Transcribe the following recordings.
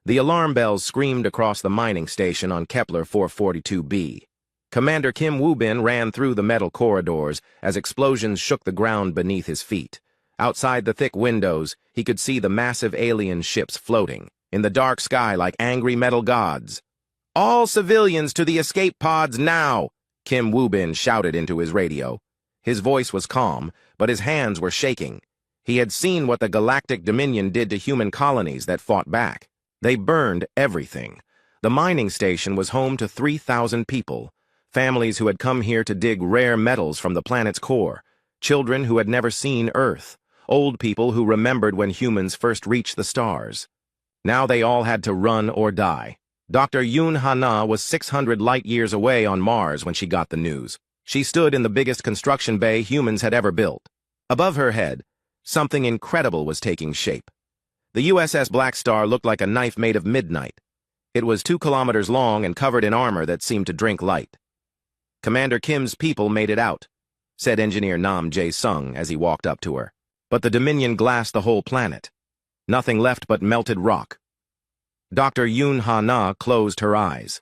The alarm bells screamed across the mining station on Kepler 442b. Commander Kim Woo-bin ran through the metal corridors as explosions shook the ground beneath his feet. Outside the thick windows, he could see the massive alien ships floating in the dark sky like angry metal gods. "All civilians to the escape pods now!" Kim Woo-bin shouted into his radio. His voice was calm, but his hands were shaking. He had seen what the Galactic Dominion did to human colonies that fought back. They burned everything. The mining station was home to 3,000 people, families who had come here to dig rare metals from the planet's core, children who had never seen Earth, old people who remembered when humans first reached the stars. Now they all had to run or die. Dr. Yoon Ha-na was 600 light-years away on Mars when she got the news. She stood in the biggest construction bay humans had ever built. Above her head, something incredible was taking shape. The USS Blackstar looked like a knife made of midnight. It was 2 kilometers long and covered in armor that seemed to drink light. "Commander Kim's people made it out," said Engineer Nam Jae-sung as he walked up to her. "But the Dominion glassed the whole planet. Nothing left but melted rock." Dr. Yoon Ha-na closed her eyes.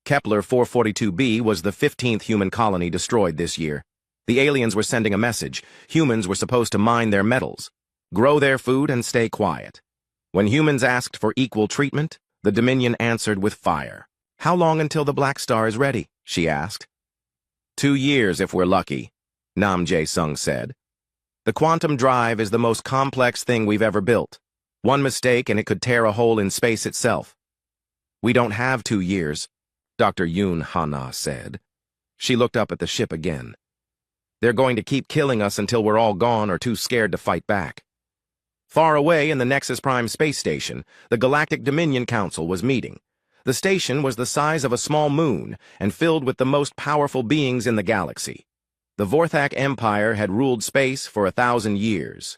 Kepler 442b was the 15th human colony destroyed this year. The aliens were sending a message. Humans were supposed to mine their metals, grow their food, and stay quiet. When humans asked for equal treatment, the Dominion answered with fire. "How long until the Blackstar is ready?" she asked. 2 years if we're lucky," Nam Jae-sung said. "The quantum drive is the most complex thing we've ever built. One mistake and it could tear a hole in space itself." "We don't have 2 years," Dr. Yoon Ha-na said. She looked up at the ship again. "They're going to keep killing us until we're all gone or too scared to fight back." Far away in the Nexus Prime space station, the Galactic Dominion Council was meeting. The station was the size of a small moon and filled with the most powerful beings in the galaxy. The Vorthak Empire had ruled space for 1,000 years.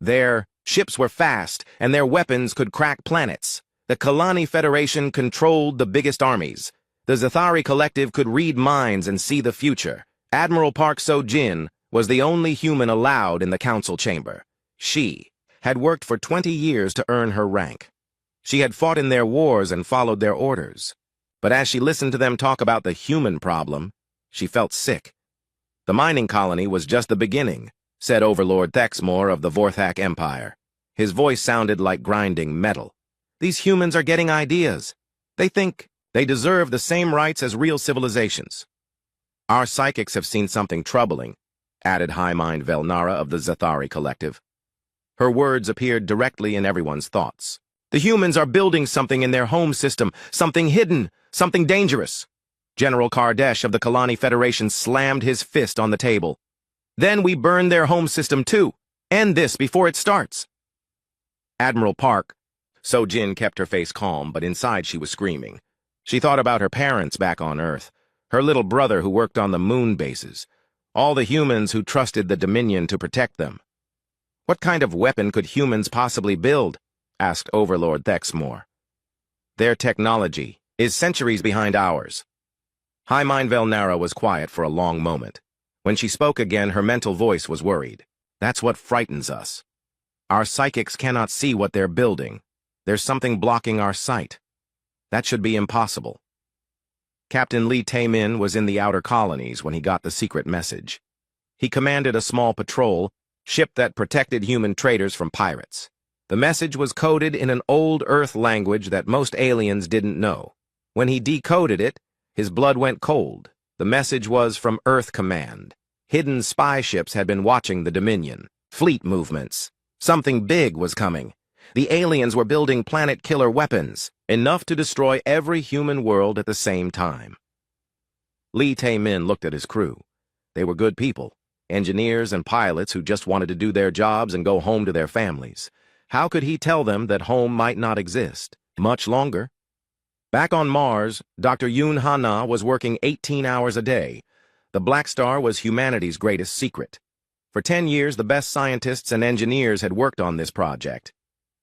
Their ships were fast, and their weapons could crack planets. The Kalani Federation controlled the biggest armies. The Zathari Collective could read minds and see the future. Admiral Park So-jin was the only human allowed in the council chamber. She had worked for 20 years to earn her rank. She had fought in their wars and followed their orders. But as she listened to them talk about the human problem, she felt sick. "The mining colony was just the beginning," said Overlord Thexmore of the Vorthak Empire. His voice sounded like grinding metal. "These humans are getting ideas. They think they deserve the same rights as real civilizations." "Our psychics have seen something troubling," added High Mind Velnara of the Zathari Collective. Her words appeared directly in everyone's thoughts. "The humans are building something in their home system, something hidden, something dangerous." General Kardesh of the Kalani Federation slammed his fist on the table. "Then we burn their home system too. End this before it starts." Admiral Park. So-jin kept her face calm, but inside she was screaming. She thought about her parents back on Earth, her little brother who worked on the moon bases, all the humans who trusted the Dominion to protect them. "What kind of weapon could humans possibly build?" asked Overlord Thexmore. "Their technology is centuries behind ours." High Mind Velnara was quiet for a long moment. When she spoke again, her mental voice was worried. "That's what frightens us. Our psychics cannot see what they're building. There's something blocking our sight. That should be impossible." Captain Lee Tae-min was in the outer colonies when he got the secret message. He commanded a small patrol, ship that protected human traders from pirates. The message was coded in an old Earth language that most aliens didn't know. When he decoded it, his blood went cold. The message was from Earth Command. Hidden spy ships had been watching the Dominion. Fleet movements. Something big was coming. The aliens were building planet-killer weapons, enough to destroy every human world at the same time. Lee Tae-min looked at his crew. They were good people, engineers and pilots who just wanted to do their jobs and go home to their families. How could he tell them that home might not exist much longer? Back on Mars, Dr. Yoon Ha-na was working 18 hours a day. The Blackstar was humanity's greatest secret. For 10 years, the best scientists and engineers had worked on this project.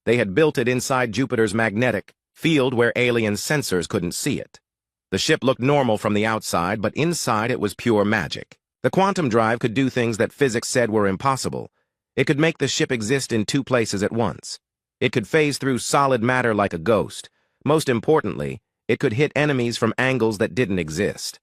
They had built it inside Jupiter's magnetic field where alien sensors couldn't see it. The ship looked normal from the outside, but inside it was pure magic. The quantum drive could do things that physics said were impossible. It could make the ship exist in 2 places at once. It could phase through solid matter like a ghost, Most importantly, it could hit enemies from angles that didn't exist.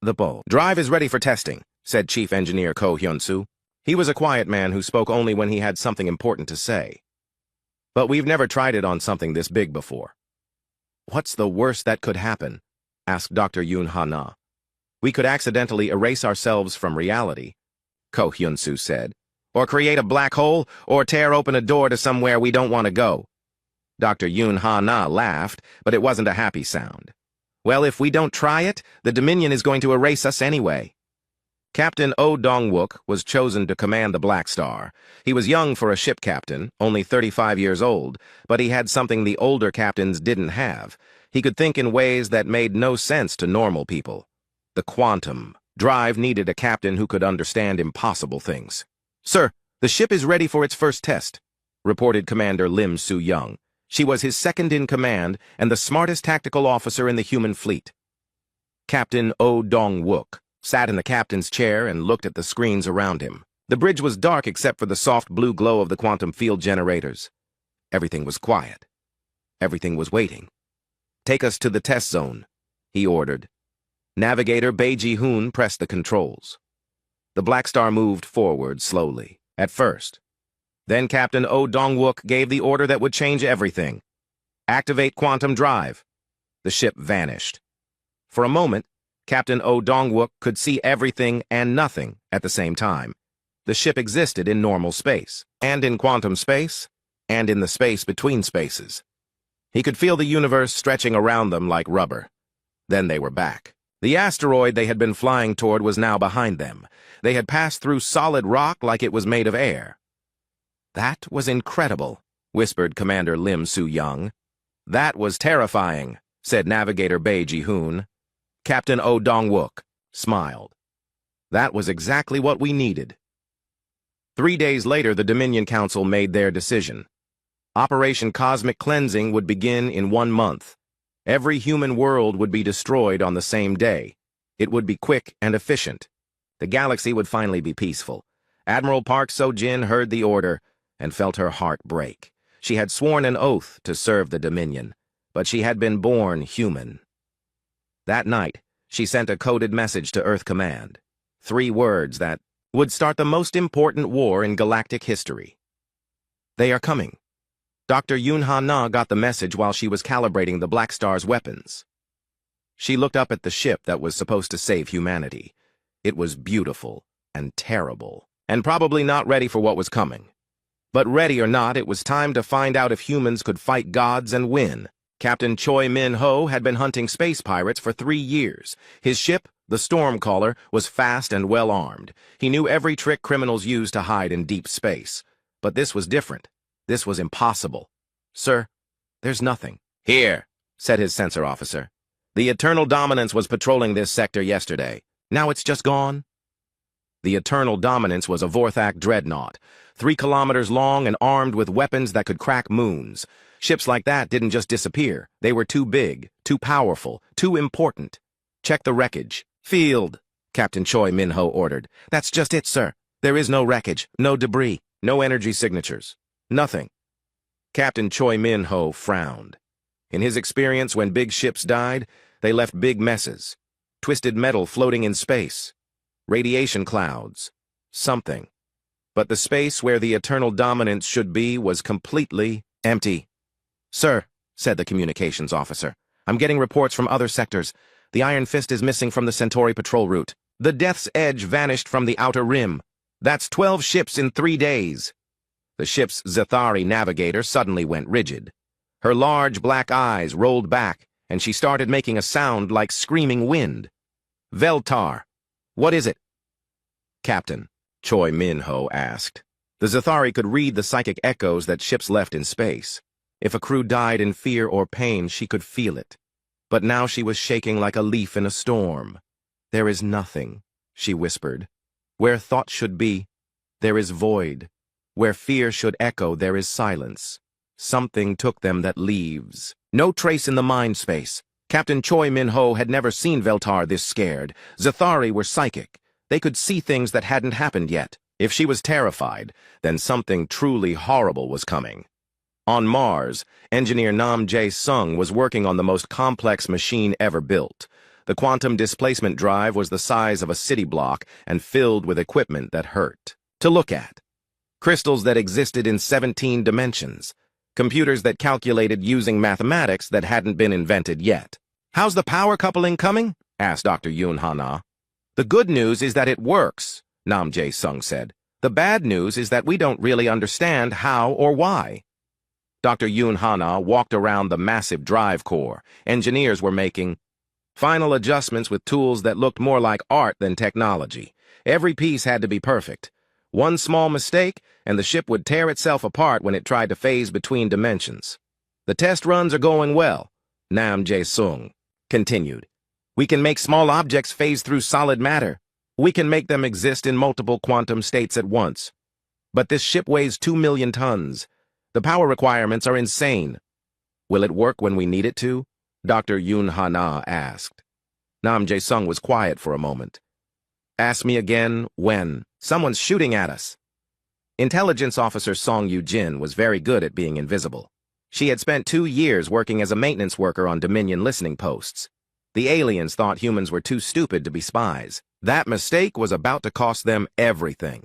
The bow. "Drive is ready for testing," said Chief Engineer Ko Hyun-soo. He was a quiet man who spoke only when he had something important to say. "But we've never tried it on something this big before." "What's the worst that could happen?" asked Dr. Yoon Ha-na. "We could accidentally erase ourselves from reality," Ko Hyun-soo said. "Or create a black hole, or tear open a door to somewhere we don't want to go." Dr. Yoon Ha-na laughed, but it wasn't a happy sound. "Well, if we don't try it, the Dominion is going to erase us anyway." Captain Oh Dong-wook was chosen to command the Blackstar. He was young for a ship captain, only 35 years old, but he had something the older captains didn't have. He could think in ways that made no sense to normal people. The quantum drive needed a captain who could understand impossible things. "Sir, the ship is ready for its first test," reported Commander Lim Soo-young. She was his second in command and the smartest tactical officer in the human fleet. Captain Oh Dong-wook sat in the captain's chair and looked at the screens around him. The bridge was dark except for the soft blue glow of the quantum field generators. Everything was quiet. Everything was waiting. "Take us to the test zone," he ordered. Navigator Bae Ji-hoon pressed the controls. The Blackstar moved forward slowly, at first. Then Captain Oh Dong-wook gave the order that would change everything. "Activate quantum drive." The ship vanished. For a moment, Captain Oh Dong-wook could see everything and nothing at the same time. The ship existed in normal space, and in quantum space, and in the space between spaces. He could feel the universe stretching around them like rubber. Then they were back. The asteroid they had been flying toward was now behind them. They had passed through solid rock like it was made of air. "That was incredible," whispered Commander Lim Soo-young. "That was terrifying," said Navigator Bae Ji-hoon. Captain Oh Dong-wook smiled. "That was exactly what we needed." 3 days later, the Dominion Council made their decision. Operation Cosmic Cleansing would begin in 1 month. Every human world would be destroyed on the same day. It would be quick and efficient. The galaxy would finally be peaceful. Admiral Park So-jin heard the order and felt her heart break. She had sworn an oath to serve the Dominion, but she had been born human. That night, she sent a coded message to Earth Command. 3 words that would start the most important war in galactic history. "They are coming." Dr. Yoon Ha-na got the message while she was calibrating the Blackstar's weapons. She looked up at the ship that was supposed to save humanity. It was beautiful and terrible, and probably not ready for what was coming. But ready or not, it was time to find out if humans could fight gods and win. Captain Choi Min-ho had been hunting space pirates for 3 years. His ship, the Stormcaller, was fast and well-armed. He knew every trick criminals use to hide in deep space. But this was different. This was impossible. "Sir, there's nothing." "Here," said his sensor officer. "The Eternal Dominance was patrolling this sector yesterday. Now it's just gone." The Eternal Dominance was a Vorthak dreadnought, 3 kilometers long and armed with weapons that could crack moons. Ships like that didn't just disappear. They were too big, too powerful, too important. "Check the wreckage." "Field," Captain Choi Min-ho ordered. "That's just it, sir. There is no wreckage, no debris, no energy signatures. Nothing." Captain Choi Min-ho frowned. In his experience, when big ships died, they left big messes. Twisted metal floating in space. Radiation clouds. Something. But the space where the Eternal Dominance should be was completely empty. "Sir," said the communications officer, "I'm getting reports from other sectors. The Iron Fist is missing from the Centauri patrol route. The Death's Edge vanished from the outer rim. That's 12 ships in 3 days." The ship's Zathari navigator suddenly went rigid. Her large black eyes rolled back, and she started making a sound like screaming wind. "Veltar, what is it?" "Captain," Choi Min-ho asked. The Zathari could read the psychic echoes that ships left in space. If a crew died in fear or pain, she could feel it. But now she was shaking like a leaf in a storm. "There is nothing," she whispered. "Where thought should be, there is void. Where fear should echo, there is silence. Something took them that leaves. No trace in the mind space." Captain Choi Min-ho had never seen Veltar this scared. Zathari were psychic. They could see things that hadn't happened yet. If she was terrified, then something truly horrible was coming. On Mars, engineer Nam Jae-sung was working on the most complex machine ever built. The quantum displacement drive was the size of a city block and filled with equipment that hurt to look at. Crystals that existed in 17 dimensions. Computers that calculated using mathematics that hadn't been invented yet. "How's the power coupling coming?" asked Dr. Yoon Ha-na. "The good news is that it works," Nam Jae-sung said. "The bad news is that we don't really understand how or why." Dr. Yoon Ha-na walked around the massive drive core. Engineers were making final adjustments with tools that looked more like art than technology. Every piece had to be perfect. One small mistake, and the ship would tear itself apart when it tried to phase between dimensions. "The test runs are going well," Nam Jae-sung continued. "We can make small objects phase through solid matter. We can make them exist in multiple quantum states at once. But this ship weighs 2 million tons. The power requirements are insane." "Will it work when we need it to?" Dr. Yoon Ha-na asked. Nam Jae-sung was quiet for a moment. "Ask me again when. Someone's shooting at us." Intelligence Officer Song Yoo-jin was very good at being invisible. She had spent 2 years working as a maintenance worker on Dominion listening posts. The aliens thought humans were too stupid to be spies. That mistake was about to cost them everything.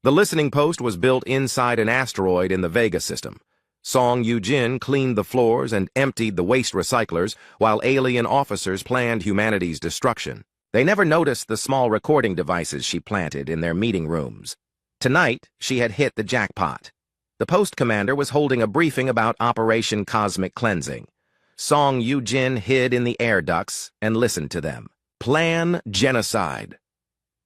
The listening post was built inside an asteroid in the Vega system. Song Yoo-jin cleaned the floors and emptied the waste recyclers while alien officers planned humanity's destruction. They never noticed the small recording devices she planted in their meeting rooms. Tonight, she had hit the jackpot. The post commander was holding a briefing about Operation Cosmic Cleansing. Song Yoo-jin hid in the air ducts and listened to them. "Plan genocide.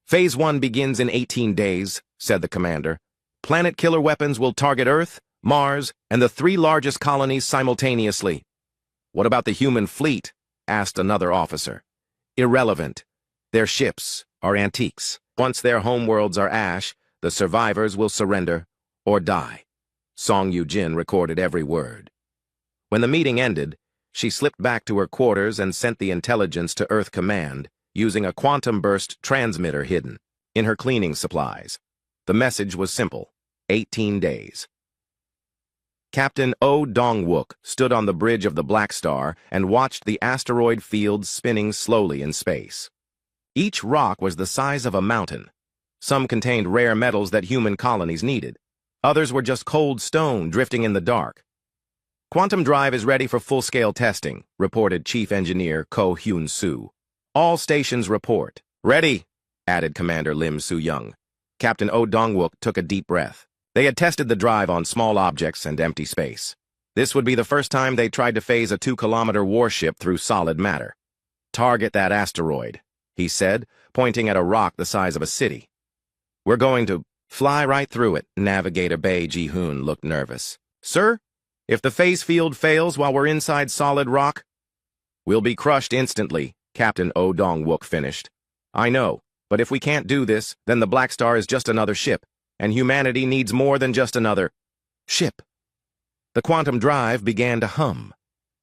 Phase 1 begins in 18 days, said the commander. "Planet killer weapons will target Earth, Mars, and the 3 largest colonies simultaneously." "What about the human fleet?" asked another officer. "Irrelevant. Their ships are antiques. Once their homeworlds are ash, the survivors will surrender or die." Song Yoo-jin recorded every word. When the meeting ended, she slipped back to her quarters and sent the intelligence to Earth Command, using a quantum burst transmitter hidden in her cleaning supplies. The message was simple: 18 days. Captain Oh Dong-wook stood on the bridge of the Blackstar and watched the asteroid fields spinning slowly in space. Each rock was the size of a mountain. Some contained rare metals that human colonies needed. Others were just cold stone drifting in the dark. "Quantum drive is ready for full-scale testing," reported Chief Engineer Ko Hyun-soo. "All stations report." "Ready," added Commander Lim Soo-young. Captain Oh Dong-wook took a deep breath. They had tested the drive on small objects and empty space. This would be the first time they tried to phase a 2-kilometer warship through solid matter. "Target that asteroid," he said, pointing at a rock the size of a city. "We're going to fly right through it." Navigator Bae Ji-hoon looked nervous. "Sir, if the phase field fails while we're inside solid rock, we'll be crushed instantly," Captain Oh Dong-wook finished. "I know, but if we can't do this, then the Blackstar is just another ship, and humanity needs more than just another ship." The quantum drive began to hum.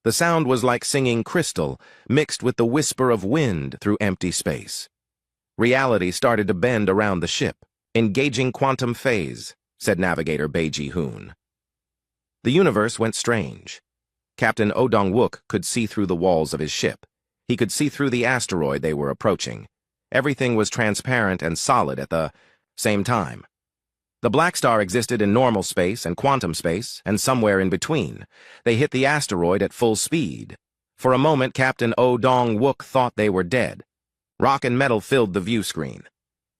The sound was like singing crystal, mixed with the whisper of wind through empty space. Reality started to bend around the ship. "Engaging quantum phase," said Navigator Bae Ji-hoon. The universe went strange. Captain Oh Dong-wook could see through the walls of his ship. He could see through the asteroid they were approaching. Everything was transparent and solid at the same time. The Blackstar existed in normal space and quantum space, and somewhere in between. They hit the asteroid at full speed. For a moment, Captain Oh Dong-wook thought they were dead. Rock and metal filled the view screen.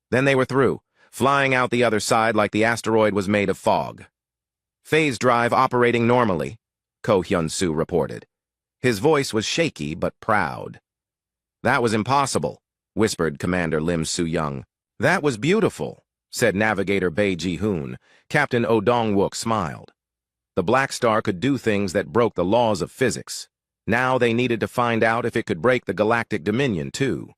Then they were through, flying out the other side like the asteroid was made of fog. "Phase drive operating normally," Ko Hyun-soo reported. His voice was shaky but proud. "That was impossible," whispered Commander Lim Soo-young. "That was beautiful," said Navigator Bae Ji-hoon. Captain Oh Dong-wook smiled. The Blackstar could do things that broke the laws of physics. Now they needed to find out if it could break the Galactic Dominion, too.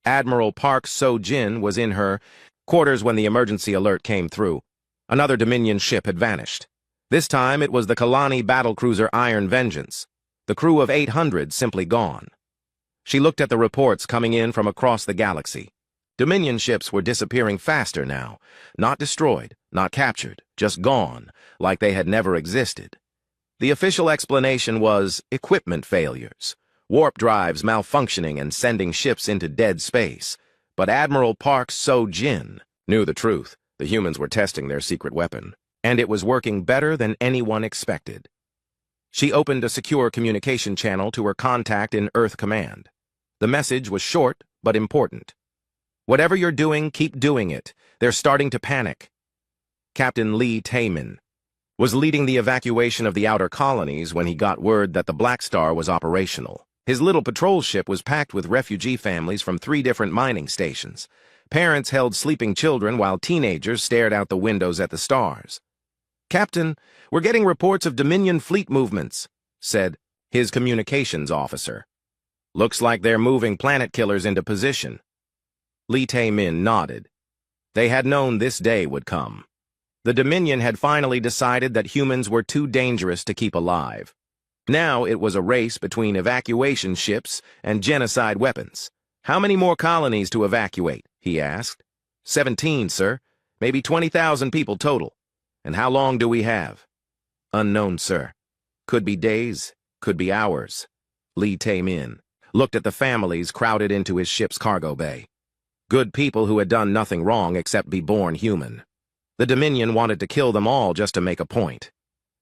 Admiral Park So-jin was in her quarters when the emergency alert came through. Another Dominion ship had vanished. This time it was the Kalani battlecruiser Iron Vengeance. The crew of 800 simply gone. She looked at the reports coming in from across the galaxy. Dominion ships were disappearing faster now. Not destroyed, not captured, just gone, like they had never existed. The official explanation was equipment failures, warp drives malfunctioning and sending ships into dead space. But Admiral Park So-jin knew the truth. The humans were testing their secret weapon, and it was working better than anyone expected. She opened a secure communication channel to her contact in Earth Command. The message was short but important. "Whatever you're doing, keep doing it. They're starting to panic." Captain Lee Taemin was leading the evacuation of the outer colonies when he got word that the Blackstar was operational. His little patrol ship was packed with refugee families from 3 different mining stations. Parents held sleeping children while teenagers stared out the windows at the stars. "Captain, we're getting reports of Dominion fleet movements," said his communications officer. "Looks like they're moving planet killers into position." Lee Tae-min nodded. They had known this day would come. The Dominion had finally decided that humans were too dangerous to keep alive. Now it was a race between evacuation ships and genocide weapons. "How many more colonies to evacuate?" he asked. 17, sir. Maybe 20,000 people total. "And how long do we have?" "Unknown, sir. Could be days, could be hours." Lee Tae-min looked at the families crowded into his ship's cargo bay. Good people who had done nothing wrong except be born human. The Dominion wanted to kill them all just to make a point.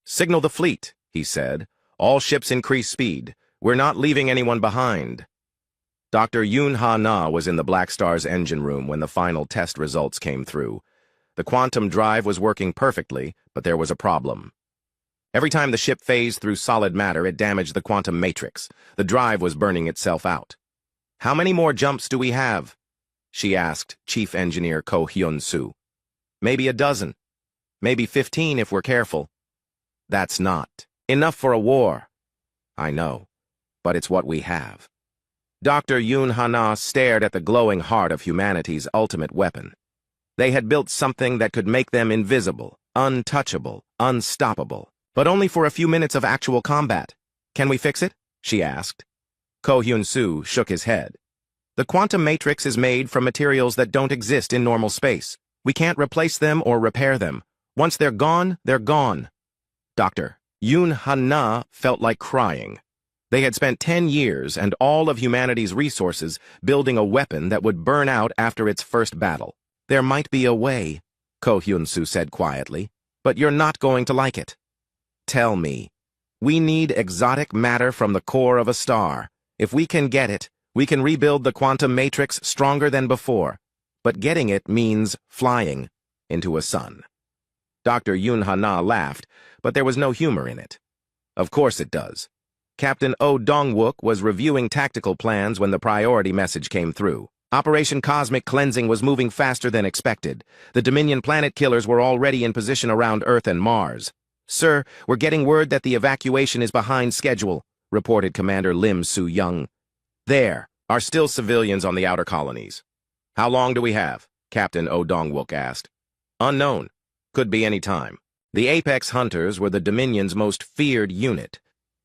"Signal the fleet," he said. "All ships increase speed. We're not leaving anyone behind." Dr. Yoon Ha-na was in the Blackstar's engine room when the final test results came through. The quantum drive was working perfectly, but there was a problem. Every time the ship phased through solid matter, it damaged the quantum matrix. The drive was burning itself out. "How many more jumps do we have?" she asked Chief Engineer Ko Hyun-soo. "Maybe a dozen. Maybe 15 if we're careful." "That's not enough for a war." "I know, but it's what we have." Dr. Yoon Ha-na stared at the glowing heart of humanity's ultimate weapon. They had built something that could make them invisible, untouchable, unstoppable, but only for a few minutes of actual combat. "Can we fix it?" she asked. Ko Hyun-soo shook his head. "The quantum matrix is made from materials that don't exist in normal space. We can't replace them or repair them. Once they're gone, they're gone." Dr. Yoon Ha-na felt like crying. They had spent 10 years and all of humanity's resources building a weapon that would burn out after its first battle. "There might be a way," Ko Hyun-soo said quietly, "but you're not going to like it." "Tell me." "We need exotic matter from the core of a star. If we can get it, we can rebuild the quantum matrix stronger than before. But getting it means flying into a sun." Dr. Yoon Ha-na laughed, but there was no humor in it. "Of course it does." Captain Oh Dong-wook was reviewing tactical plans when the priority message came through. Operation Cosmic Cleansing was moving faster than expected. The Dominion planet killers were already in position around Earth and Mars. "Sir, we're getting word that the evacuation is behind schedule," reported Commander Lim Soo-young. "There are still civilians on the outer colonies." "How long do we have?" Captain Oh Dong-wook asked. "Unknown. Could be any time." The Apex Hunters were the Dominion's most feared unit.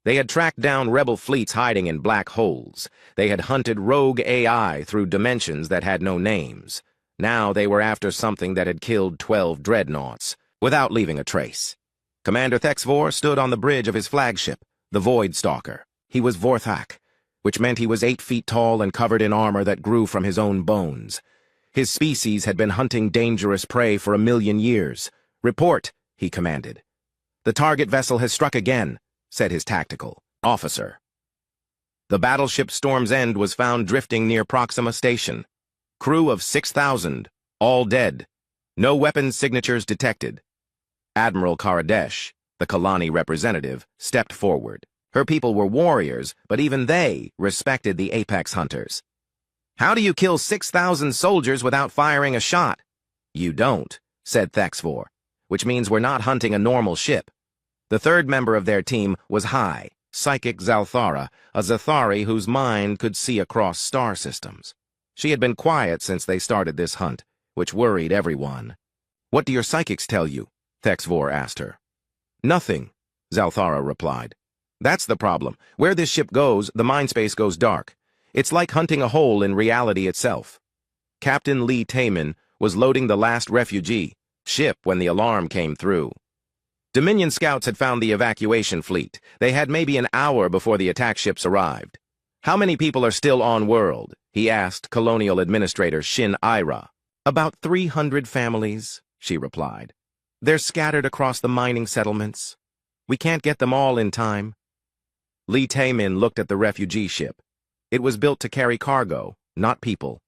They had tracked down rebel fleets hiding in black holes. They had hunted rogue AI through dimensions that had no names. Now they were after something that had killed 12 dreadnoughts, without leaving a trace. Commander Thexvor stood on the bridge of his flagship, the Void Stalker. He was Vorthak, which meant he was 8 feet tall and covered in armor that grew from his own bones. His species had been hunting dangerous prey for 1,000,000 years. "Report," he commanded. "The target vessel has struck again," said his tactical officer. The battleship Storm's End was found drifting near Proxima Station. Crew of 6,000, all dead. No weapons signatures detected. Admiral Karadesh, the Kalani representative, stepped forward. Her people were warriors, but even they respected the Apex Hunters. "How do you kill 6,000 soldiers without firing a shot?" "You don't," said Thexvor, "which means we're not hunting a normal ship." The third member of their team was High, Psychic Zalthara, a Zathari whose mind could see across star systems. She had been quiet since they started this hunt, which worried everyone. "What do your psychics tell you?" Thexvor asked her. "Nothing," Zalthara replied. "That's the problem. Where this ship goes, the mind space goes dark. It's like hunting a hole in reality itself." Captain Lee Taemin was loading the last refugee ship when the alarm came through. Dominion scouts had found the evacuation fleet. They had maybe an hour before the attack ships arrived. "How many people are still on world?" he asked Colonial Administrator Shin Ira. "About 300 families," she replied. "They're scattered across the mining settlements. We can't get them all in time." Lee Taemin looked at the refugee ship. It was built to carry cargo, not people.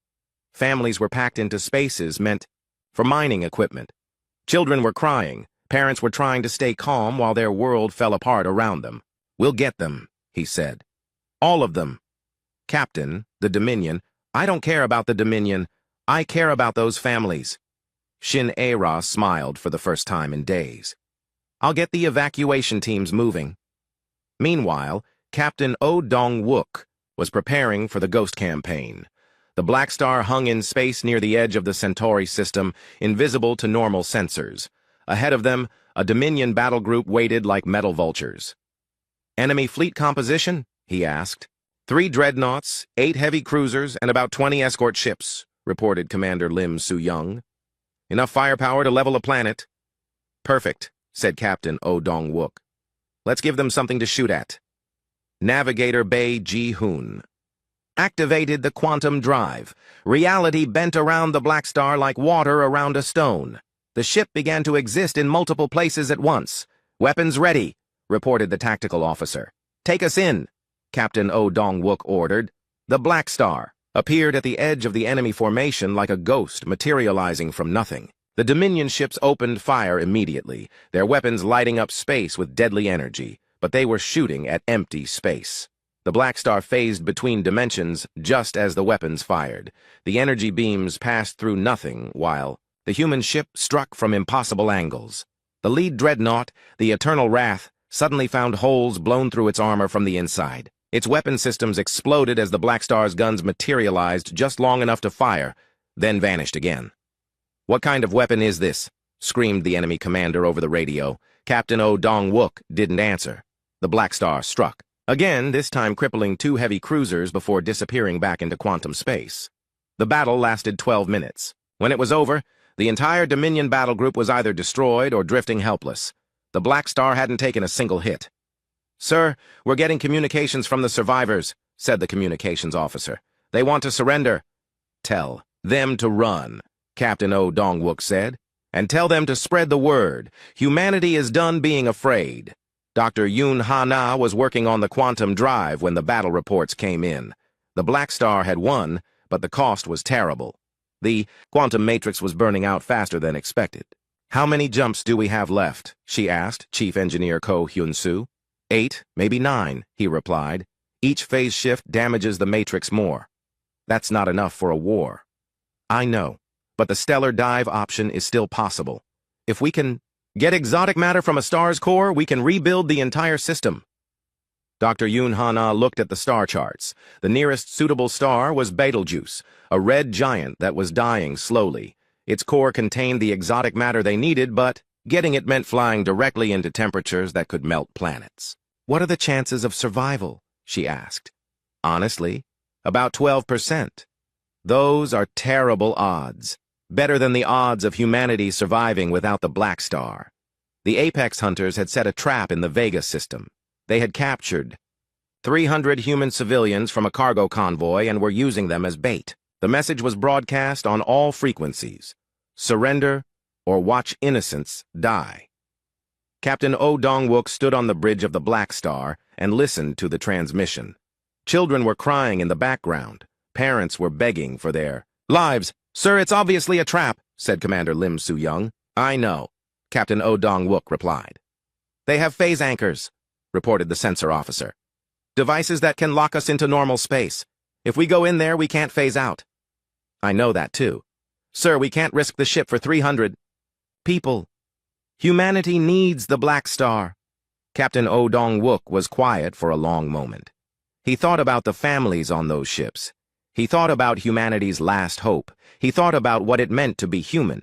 Families were packed into spaces meant for mining equipment. Children were crying. Parents were trying to stay calm while their world fell apart around them. "We'll get them," he said. "All of them." "Captain, the Dominion, I don't care about the Dominion. I care about those families." Shin Aira smiled for the first time in days. "I'll get the evacuation teams moving." Meanwhile, Captain Oh Dong-wook was preparing for the Ghost campaign. The Blackstar hung in space near the edge of the Centauri system, invisible to normal sensors. Ahead of them, a Dominion battle group waited like metal vultures. "Enemy fleet composition?" he asked. "3 dreadnoughts, 8 heavy cruisers, and about 20 escort ships," reported Commander Lim Soo-young. "Enough firepower to level a planet." "Perfect," said Captain Oh Dong-wook. "Let's give them something to shoot at." Navigator Bae Ji-hoon activated the quantum drive. Reality bent around the Blackstar like water around a stone. The ship began to exist in multiple places at once. "Weapons ready," reported the tactical officer. "Take us in," Captain Oh Dong-wook ordered. The Blackstar appeared at the edge of the enemy formation like a ghost materializing from nothing. The Dominion ships opened fire immediately, their weapons lighting up space with deadly energy, but they were shooting at empty space. The Blackstar phased between dimensions just as the weapons fired. The energy beams passed through nothing while the human ship struck from impossible angles. The lead dreadnought, the Eternal Wrath, suddenly found holes blown through its armor from the inside. Its weapon systems exploded as the Blackstar's guns materialized just long enough to fire, then vanished again. "What kind of weapon is this?" screamed the enemy commander over the radio. Captain Oh Dong-wook didn't answer. The Blackstar struck. Again, this time crippling 2 heavy cruisers before disappearing back into quantum space. The battle lasted 12 minutes. When it was over, the entire Dominion battle group was either destroyed or drifting helpless. The Blackstar hadn't taken a single hit. "Sir, we're getting communications from the survivors," said the communications officer. "They want to surrender." "Tell them to run," Captain Oh Dong-wook said, "and tell them to spread the word. Humanity is done being afraid." Dr. Yoon Ha-na was working on the quantum drive when the battle reports came in. The Blackstar had won, but the cost was terrible. The quantum matrix was burning out faster than expected. "How many jumps do we have left?" she asked Chief Engineer Ko Hyun-soo. 8, maybe 9, he replied. "Each phase shift damages the matrix more." "That's not enough for a war." "I know, but the stellar dive option is still possible. If we can get exotic matter from a star's core, we can rebuild the entire system." Dr. Yoon Ha-na looked at the star charts. The nearest suitable star was Betelgeuse, a red giant that was dying slowly. Its core contained the exotic matter they needed, but getting it meant flying directly into temperatures that could melt planets. "What are the chances of survival?" she asked. "Honestly, about 12%. Those are terrible odds. Better than the odds of humanity surviving without the Blackstar." The Apex hunters had set a trap in the Vega system. They had captured 300 human civilians from a cargo convoy and were using them as bait. The message was broadcast on all frequencies: "Surrender or watch innocents die." Captain Oh Dong-wook stood on the bridge of the Blackstar and listened to the transmission. Children were crying in the background. Parents were begging for their lives. "Sir, it's obviously a trap," said Commander Lim Soo-young. "I know," Captain Oh Dong-wook replied. "They have phase anchors," reported the sensor officer. "Devices that can lock us into normal space. If we go in there, we can't phase out." "I know that too. Sir, we can't risk the ship for 300 people. Humanity needs the Blackstar." Captain Oh Dong-wook was quiet for a long moment. He thought about the families on those ships. He thought about humanity's last hope. He thought about what it meant to be human.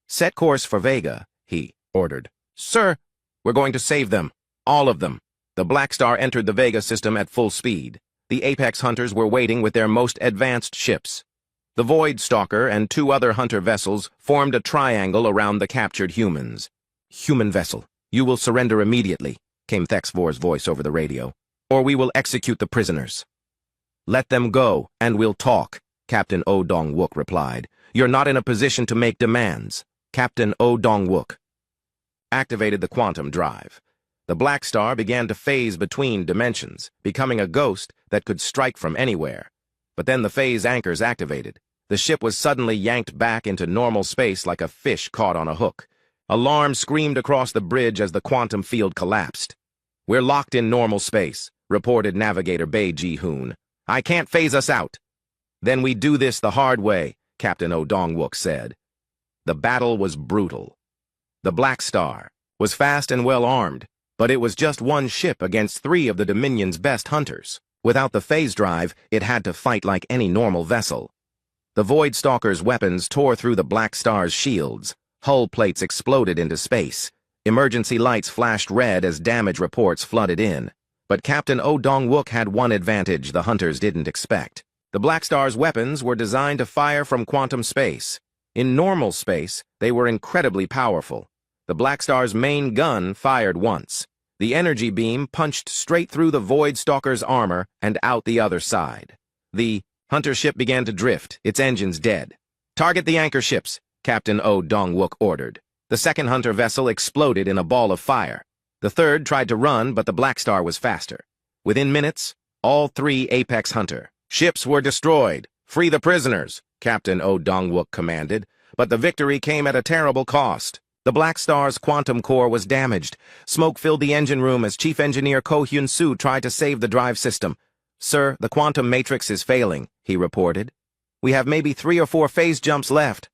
"Set course for Vega," he ordered. "Sir, we're going to save them. All of them." The Blackstar entered the Vega system at full speed. The Apex hunters were waiting with their most advanced ships. The Void Stalker and 2 other hunter vessels formed a triangle around the captured humans. "Human vessel, You will surrender immediately, came Thexvor's voice over the radio, or we will execute the prisoners. Let them go, and we'll talk, Captain Oh Dong-wook replied. You're not in a position to make demands. Captain Oh Dong-wook activated the quantum drive. The Blackstar began to phase between dimensions, becoming a ghost that could strike from anywhere. But then the phase anchors activated. The ship was suddenly yanked back into normal space like a fish caught on a hook. Alarm screamed across the bridge as the quantum field collapsed. We're locked in normal space, reported Navigator Bae Ji-hoon. I can't phase us out. Then we do this the hard way, Captain Oh Dong-wook said. The battle was brutal. The Blackstar was fast and well armed, but it was just one ship against 3 of the Dominion's best hunters. Without the phase drive, it had to fight like any normal vessel. The Void Stalker's weapons tore through the Blackstar's shields. Hull plates exploded into space. Emergency lights flashed red as damage reports flooded in. But Captain Oh Dong-wook had one advantage the hunters didn't expect. The Blackstar's weapons were designed to fire from quantum space. In normal space, they were incredibly powerful. The Blackstar's main gun fired once. The energy beam punched straight through the Void Stalker's armor and out the other side. The hunter ship began to drift, its engines dead. Target the anchor ships, Captain Oh Dong-wook ordered. The second hunter vessel exploded in a ball of fire. The third tried to run, but the Blackstar was faster. Within minutes, all 3 Apex Hunter ships were destroyed. Free the prisoners, Captain Oh Dong-wook commanded, but the victory came at a terrible cost. The Blackstar's quantum core was damaged. Smoke filled the engine room as Chief Engineer Ko Hyun-soo tried to save the drive system. Sir, the quantum matrix is failing, he reported. We have maybe 3 or 4 phase jumps left.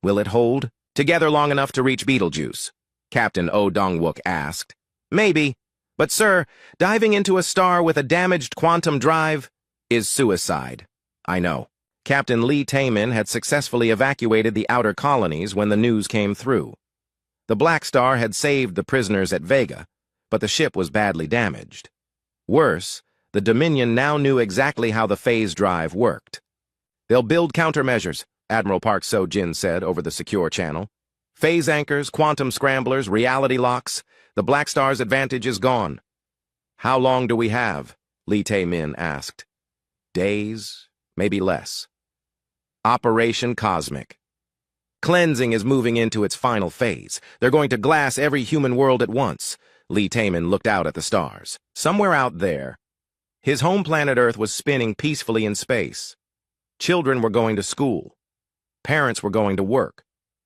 Will it hold together long enough to reach Betelgeuse? Captain Oh Dong-wook asked. Maybe, but sir, diving into a star with a damaged quantum drive is suicide. I know. Captain Lee Taemin had successfully evacuated the outer colonies when the news came through. The Blackstar had saved the prisoners at Vega, but the ship was badly damaged. Worse, the Dominion now knew exactly how the phase drive worked. They'll build countermeasures, Admiral Park So-jin said over the secure channel. Phase anchors, quantum scramblers, reality locks. The Blackstar's advantage is gone. How long do we have? Lee Tae-min asked. Days, maybe less. Operation Cosmic. Cleansing is moving into its final phase. They're going to glass every human world at once. Lee Taemin looked out at the stars. Somewhere out there, his home planet Earth was spinning peacefully in space. Children were going to school. Parents were going to work.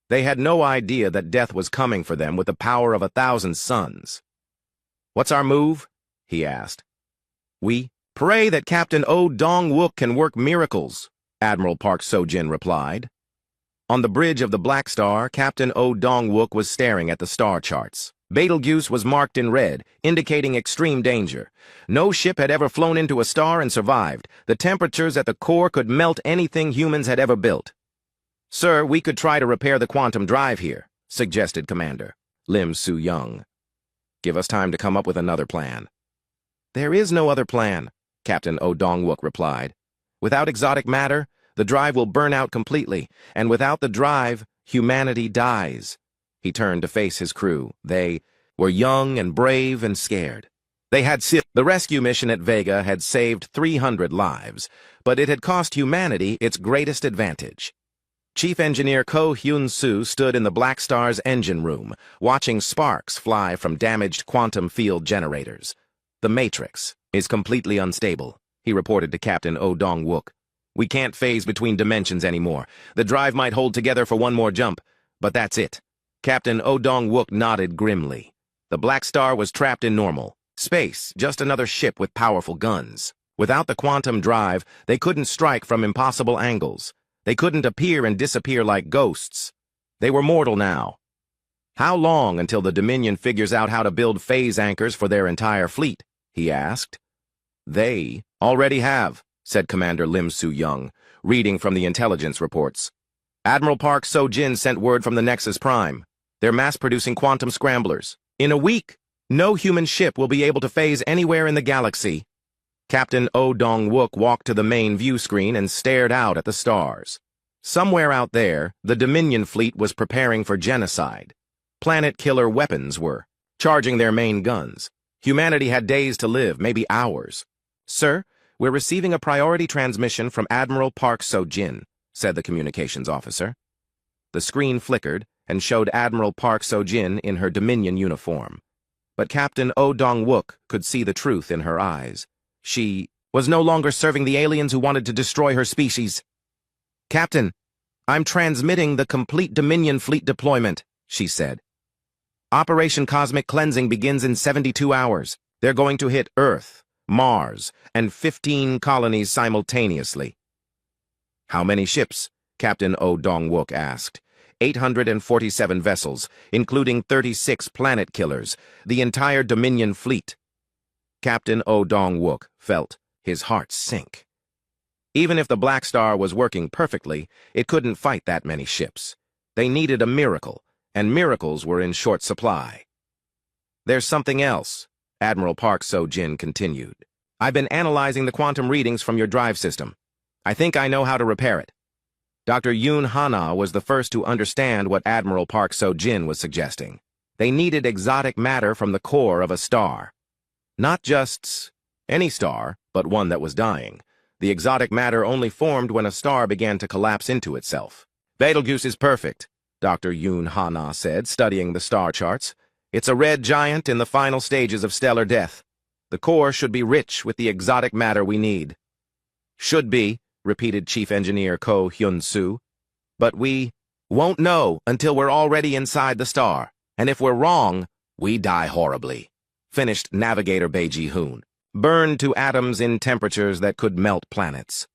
They had no idea that death was coming for them with the power of 1,000 suns. What's our move? He asked. We pray that Captain Oh Dong-wook can work miracles, Admiral Park So-jin replied. On the bridge of the Blackstar, Captain Oh Dong-wook was staring at the star charts. Betelgeuse was marked in red, indicating extreme danger. No ship had ever flown into a star and survived. The temperatures at the core could melt anything humans had ever built. Sir, we could try to repair the quantum drive here, suggested Commander Lim Soo-young. Give us time to come up with another plan. There is no other plan, Captain Oh Dong-wook replied. Without exotic matter, the drive will burn out completely, and without the drive, humanity dies. He turned to face his crew. They were young and brave and scared. They had the rescue mission at Vega had saved 300 lives, but it had cost humanity its greatest advantage. Chief Engineer Ko Hyun-soo stood in the Blackstar's engine room, watching sparks fly from damaged quantum field generators. The Matrix is completely unstable, he reported to Captain Oh Dong-wook. We can't phase between dimensions anymore. The drive might hold together for one more jump, but that's it. Captain Oh Dong-wook nodded grimly. The Blackstar was trapped in normal space, just another ship with powerful guns. Without the quantum drive, they couldn't strike from impossible angles. They couldn't appear and disappear like ghosts. They were mortal now. How long until the Dominion figures out how to build phase anchors for their entire fleet? He asked. They already have, said Commander Lim Soo-young, reading from the intelligence reports. Admiral Park So-jin sent word from the Nexus Prime. They're mass-producing quantum scramblers. In a week, no human ship will be able to phase anywhere in the galaxy. Captain Oh Dong-wook walked to the main view screen and stared out at the stars. Somewhere out there, the Dominion fleet was preparing for genocide. Planet-killer weapons were charging their main guns. Humanity had days to live, maybe hours. "Sir, we're receiving a priority transmission from Admiral Park So-jin," said the communications officer. The screen flickered and showed Admiral Park So-jin in her Dominion uniform. But Captain Oh Dong-wook could see the truth in her eyes. She was no longer serving the aliens who wanted to destroy her species. "Captain, I'm transmitting the complete Dominion fleet deployment," she said. "Operation Cosmic Cleansing begins in 72 hours. They're going to hit Earth, Mars, and 15 colonies simultaneously." "How many ships?" Captain Oh Dong-wook asked. 847 vessels, including 36 planet killers, the entire Dominion fleet." Captain Oh Dong-wook felt his heart sink. Even if the Blackstar was working perfectly, it couldn't fight that many ships. They needed a miracle, and miracles were in short supply. "There's something else," Admiral Park So-jin continued. "I've been analyzing the quantum readings from your drive system. I think I know how to repair it." Dr. Yoon Hana was the first to understand what Admiral Park So-jin was suggesting. They needed exotic matter from the core of a star. Not just any star, but one that was dying. The exotic matter only formed when a star began to collapse into itself. "Betelgeuse is perfect," Dr. Yoon Hana said, studying the star charts. "It's a red giant in the final stages of stellar death. The core should be rich with the exotic matter we need." "Should be," repeated Chief Engineer Ko Hyun-soo. "But we won't know until we're already inside the star. And if we're wrong, we die horribly," finished Navigator Bae Ji-hoon, burned to atoms in temperatures that could melt planets.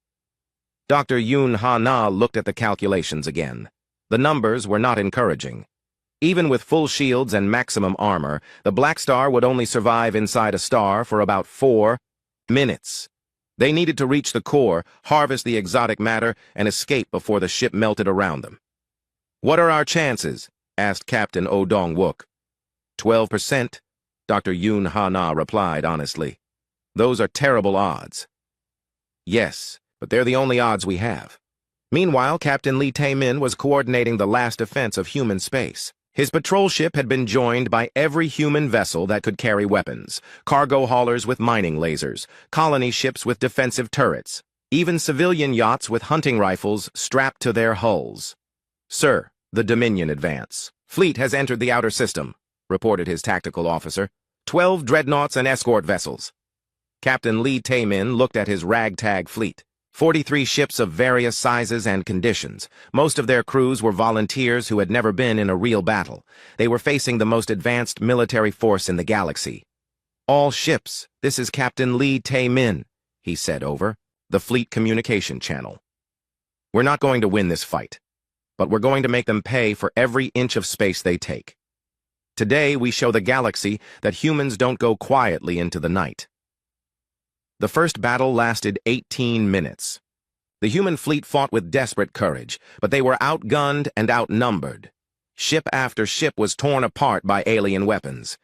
Dr. Yoon Ha-na looked at the calculations again. The numbers were not encouraging. Even with full shields and maximum armor, the Blackstar would only survive inside a star for about 4 minutes. They needed to reach the core, harvest the exotic matter, and escape before the ship melted around them. "What are our chances?" asked Captain Oh Dong-wook. 12%, Dr. Yoon Ha-na replied honestly. "Those are terrible odds." "Yes, but they're the only odds we have." Meanwhile, Captain Lee Tae-min was coordinating the last defense of human space. His patrol ship had been joined by every human vessel that could carry weapons, cargo haulers with mining lasers, colony ships with defensive turrets, even civilian yachts with hunting rifles strapped to their hulls. "Sir, the Dominion advance. Fleet has entered the outer system," reported his tactical officer. 12 dreadnoughts and escort vessels." Captain Lee Tae-min looked at his ragtag fleet. 43 ships of various sizes and conditions. Most of their crews were volunteers who had never been in a real battle. They were facing the most advanced military force in the galaxy. "All ships, this is Captain Lee Tae-min," he said over the fleet communication channel. "We're not going to win this fight, but we're going to make them pay for every inch of space they take. Today we show the galaxy that humans don't go quietly into the night." The first battle lasted 18 minutes. The human fleet fought with desperate courage, but they were outgunned and outnumbered. Ship after ship was torn apart by alien weapons.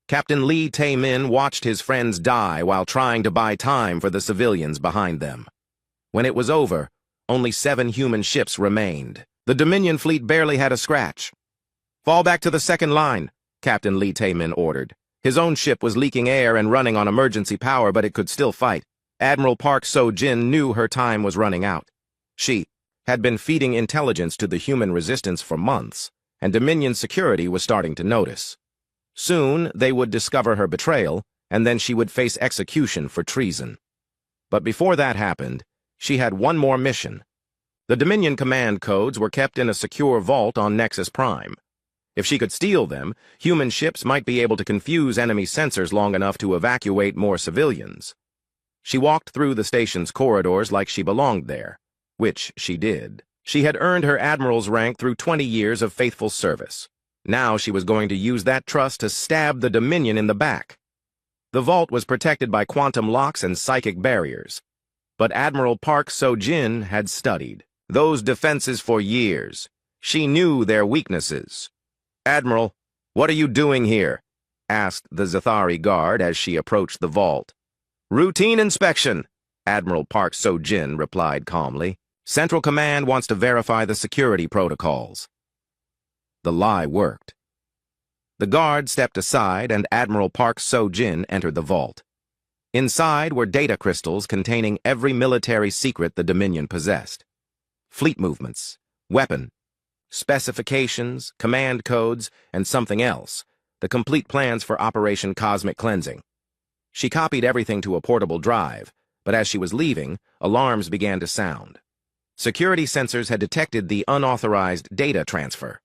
Captain Lee Tae-min watched his friends die while trying to buy time for the civilians behind them. When it was over, only 7 human ships remained. The Dominion fleet barely had a scratch. "Fall back to the second line," Captain Lee Tae-min ordered. His own ship was leaking air and running on emergency power, but it could still fight. Admiral Park So-jin knew her time was running out. She had been feeding intelligence to the human resistance for months, and Dominion security was starting to notice. Soon, they would discover her betrayal, and then she would face execution for treason. But before that happened, she had one more mission. The Dominion command codes were kept in a secure vault on Nexus Prime. If she could steal them, human ships might be able to confuse enemy sensors long enough to evacuate more civilians. She walked through the station's corridors like she belonged there, which she did. She had earned her admiral's rank through 20 years of faithful service. Now she was going to use that trust to stab the Dominion in the back. The vault was protected by quantum locks and psychic barriers. But Admiral Park So-jin had studied those defenses for years. She knew their weaknesses. "Admiral, what are you doing here?" asked the Zathari guard as she approached the vault. "Routine inspection," Admiral Park So-jin replied calmly. "Central Command wants to verify the security protocols." The lie worked. The guard stepped aside and Admiral Park So-jin entered the vault. Inside were data crystals containing every military secret the Dominion possessed. Fleet movements, weapon, specifications, command codes, and something else, the complete plans for Operation Cosmic Cleansing. She copied everything to a portable drive, but as she was leaving, alarms began to sound. Security sensors had detected the unauthorized data transfer.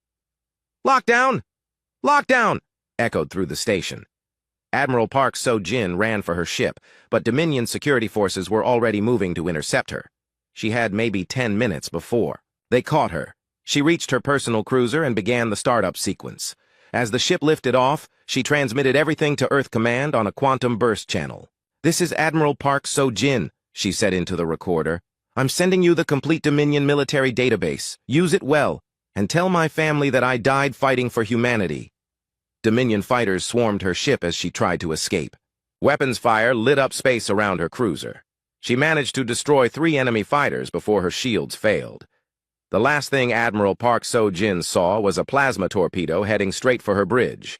"Lockdown! Lockdown!" echoed through the station. Admiral Park So-jin ran for her ship, but Dominion security forces were already moving to intercept her. She had maybe 10 minutes before. They caught her. She reached her personal cruiser and began the startup sequence. As the ship lifted off, she transmitted everything to Earth Command on a quantum burst channel. "This is Admiral Park So-jin," she said into the recorder. "I'm sending you the complete Dominion military database. Use it well, and tell my family that I died fighting for humanity." Dominion fighters swarmed her ship as she tried to escape. Weapons fire lit up space around her cruiser. She managed to destroy 3 enemy fighters before her shields failed. The last thing Admiral Park So-jin saw was a plasma torpedo heading straight for her bridge.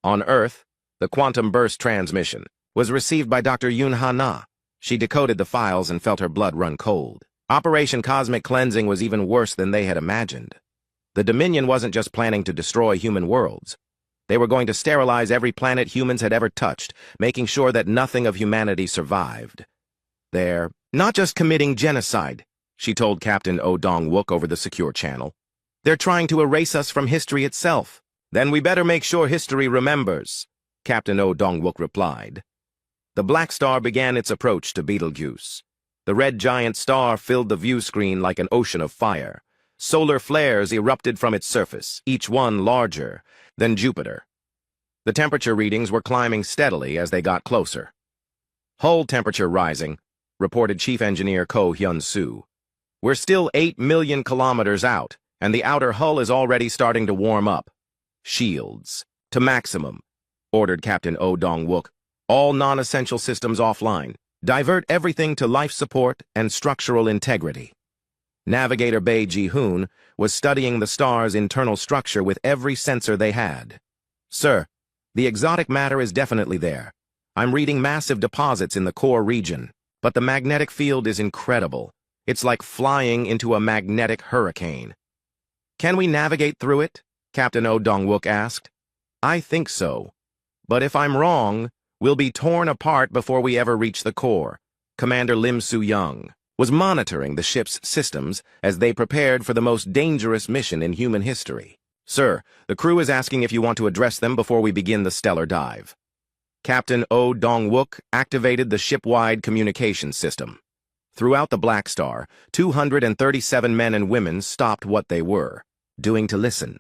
On Earth, the quantum burst transmission was received by Dr. Yoon-ha-na. She decoded the files and felt her blood run cold. Operation Cosmic Cleansing was even worse than they had imagined. The Dominion wasn't just planning to destroy human worlds. They were going to sterilize every planet humans had ever touched, making sure that nothing of humanity survived. "They're not just committing genocide," she told Captain Oh Dong-wook over the secure channel. "They're trying to erase us from history itself." "Then we better make sure history remembers," Captain Oh Dong-wook replied. The Blackstar began its approach to Betelgeuse. The red giant star filled the view screen like an ocean of fire. Solar flares erupted from its surface, each one larger than Jupiter. The temperature readings were climbing steadily as they got closer. "Hull temperature rising," reported Chief Engineer Ko Hyun-soo. "We're still 8 million kilometers out, and the outer hull is already starting to warm up." "Shields to maximum," ordered Captain Oh Dong-wook. "All non-essential systems offline. Divert everything to life support and structural integrity." Navigator Bae Ji-hoon was studying the star's internal structure with every sensor they had. "Sir, the exotic matter is definitely there. I'm reading massive deposits in the core region, but the magnetic field is incredible. It's like flying into a magnetic hurricane." "Can we navigate through it?" Captain Oh Dong-wook asked. "I think so. But if I'm wrong, we'll be torn apart before we ever reach the core." Commander Lim Soo-young was monitoring the ship's systems as they prepared for the most dangerous mission in human history. "Sir, the crew is asking if you want to address them before we begin the stellar dive." Captain Oh Dong-wook activated the ship-wide communication system. Throughout the Blackstar, 237 men and women stopped what they were doing to listen.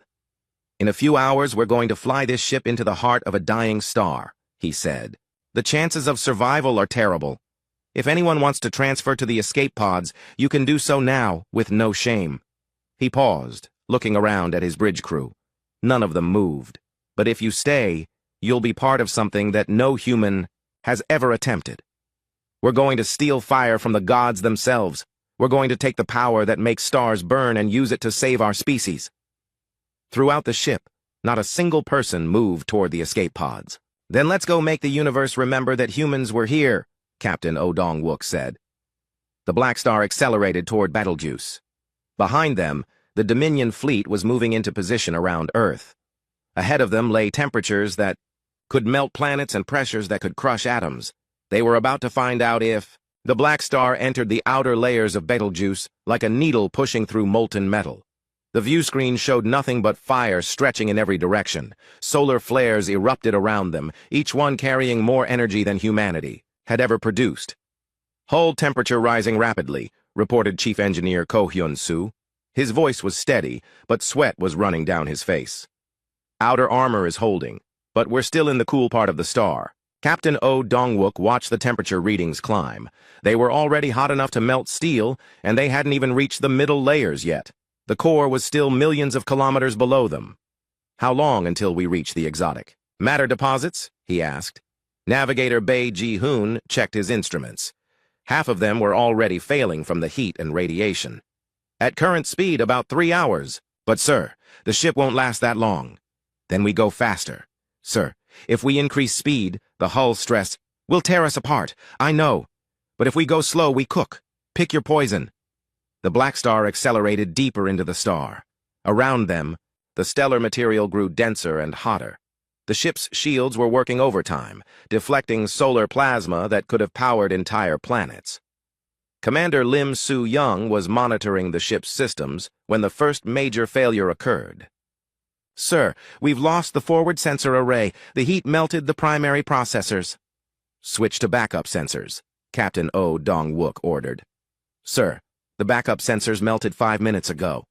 "In a few hours, we're going to fly this ship into the heart of a dying star," he said. "The chances of survival are terrible. If anyone wants to transfer to the escape pods, you can do so now, with no shame." He paused, looking around at his bridge crew. None of them moved. "But if you stay, you'll be part of something that no human has ever attempted. We're going to steal fire from the gods themselves. We're going to take the power that makes stars burn and use it to save our species." Throughout the ship, not a single person moved toward the escape pods. "Then let's go make the universe remember that humans were here," Captain Oh Dong-wook said. The Blackstar accelerated toward Betelgeuse. Behind them, the Dominion fleet was moving into position around Earth. Ahead of them lay temperatures that could melt planets and pressures that could crush atoms. They were about to find out if the Blackstar entered the outer layers of Betelgeuse like a needle pushing through molten metal. The view screen showed nothing but fire stretching in every direction. Solar flares erupted around them, each one carrying more energy than humanity had ever produced. "Hull temperature rising rapidly," reported Chief Engineer Ko Hyun-soo. His voice was steady, but sweat was running down his face. "Outer armor is holding, but we're still in the cool part of the star." Captain Oh Dong-wook watched the temperature readings climb. They were already hot enough to melt steel, and they hadn't even reached the middle layers yet. The core was still millions of kilometers below them. "How long until we reach the exotic?" "Matter deposits?" he asked. Navigator Bae Ji-hoon checked his instruments. Half of them were already failing from the heat and radiation. "At current speed, about 3 hours. But, sir, the ship won't last that long." "Then we go faster." Sir, if we increase speed, the hull stress will tear us apart. I know. But if we go slow, we cook. Pick your poison. The Blackstar accelerated deeper into the star. Around them, the stellar material grew denser and hotter. The ship's shields were working overtime, deflecting solar plasma that could have powered entire planets. Commander Lim Soo-young was monitoring the ship's systems when the first major failure occurred. Sir, we've lost the forward sensor array. The heat melted the primary processors. Switch to backup sensors, Captain Oh Dong-wook ordered. Sir, the backup sensors melted 5 minutes ago.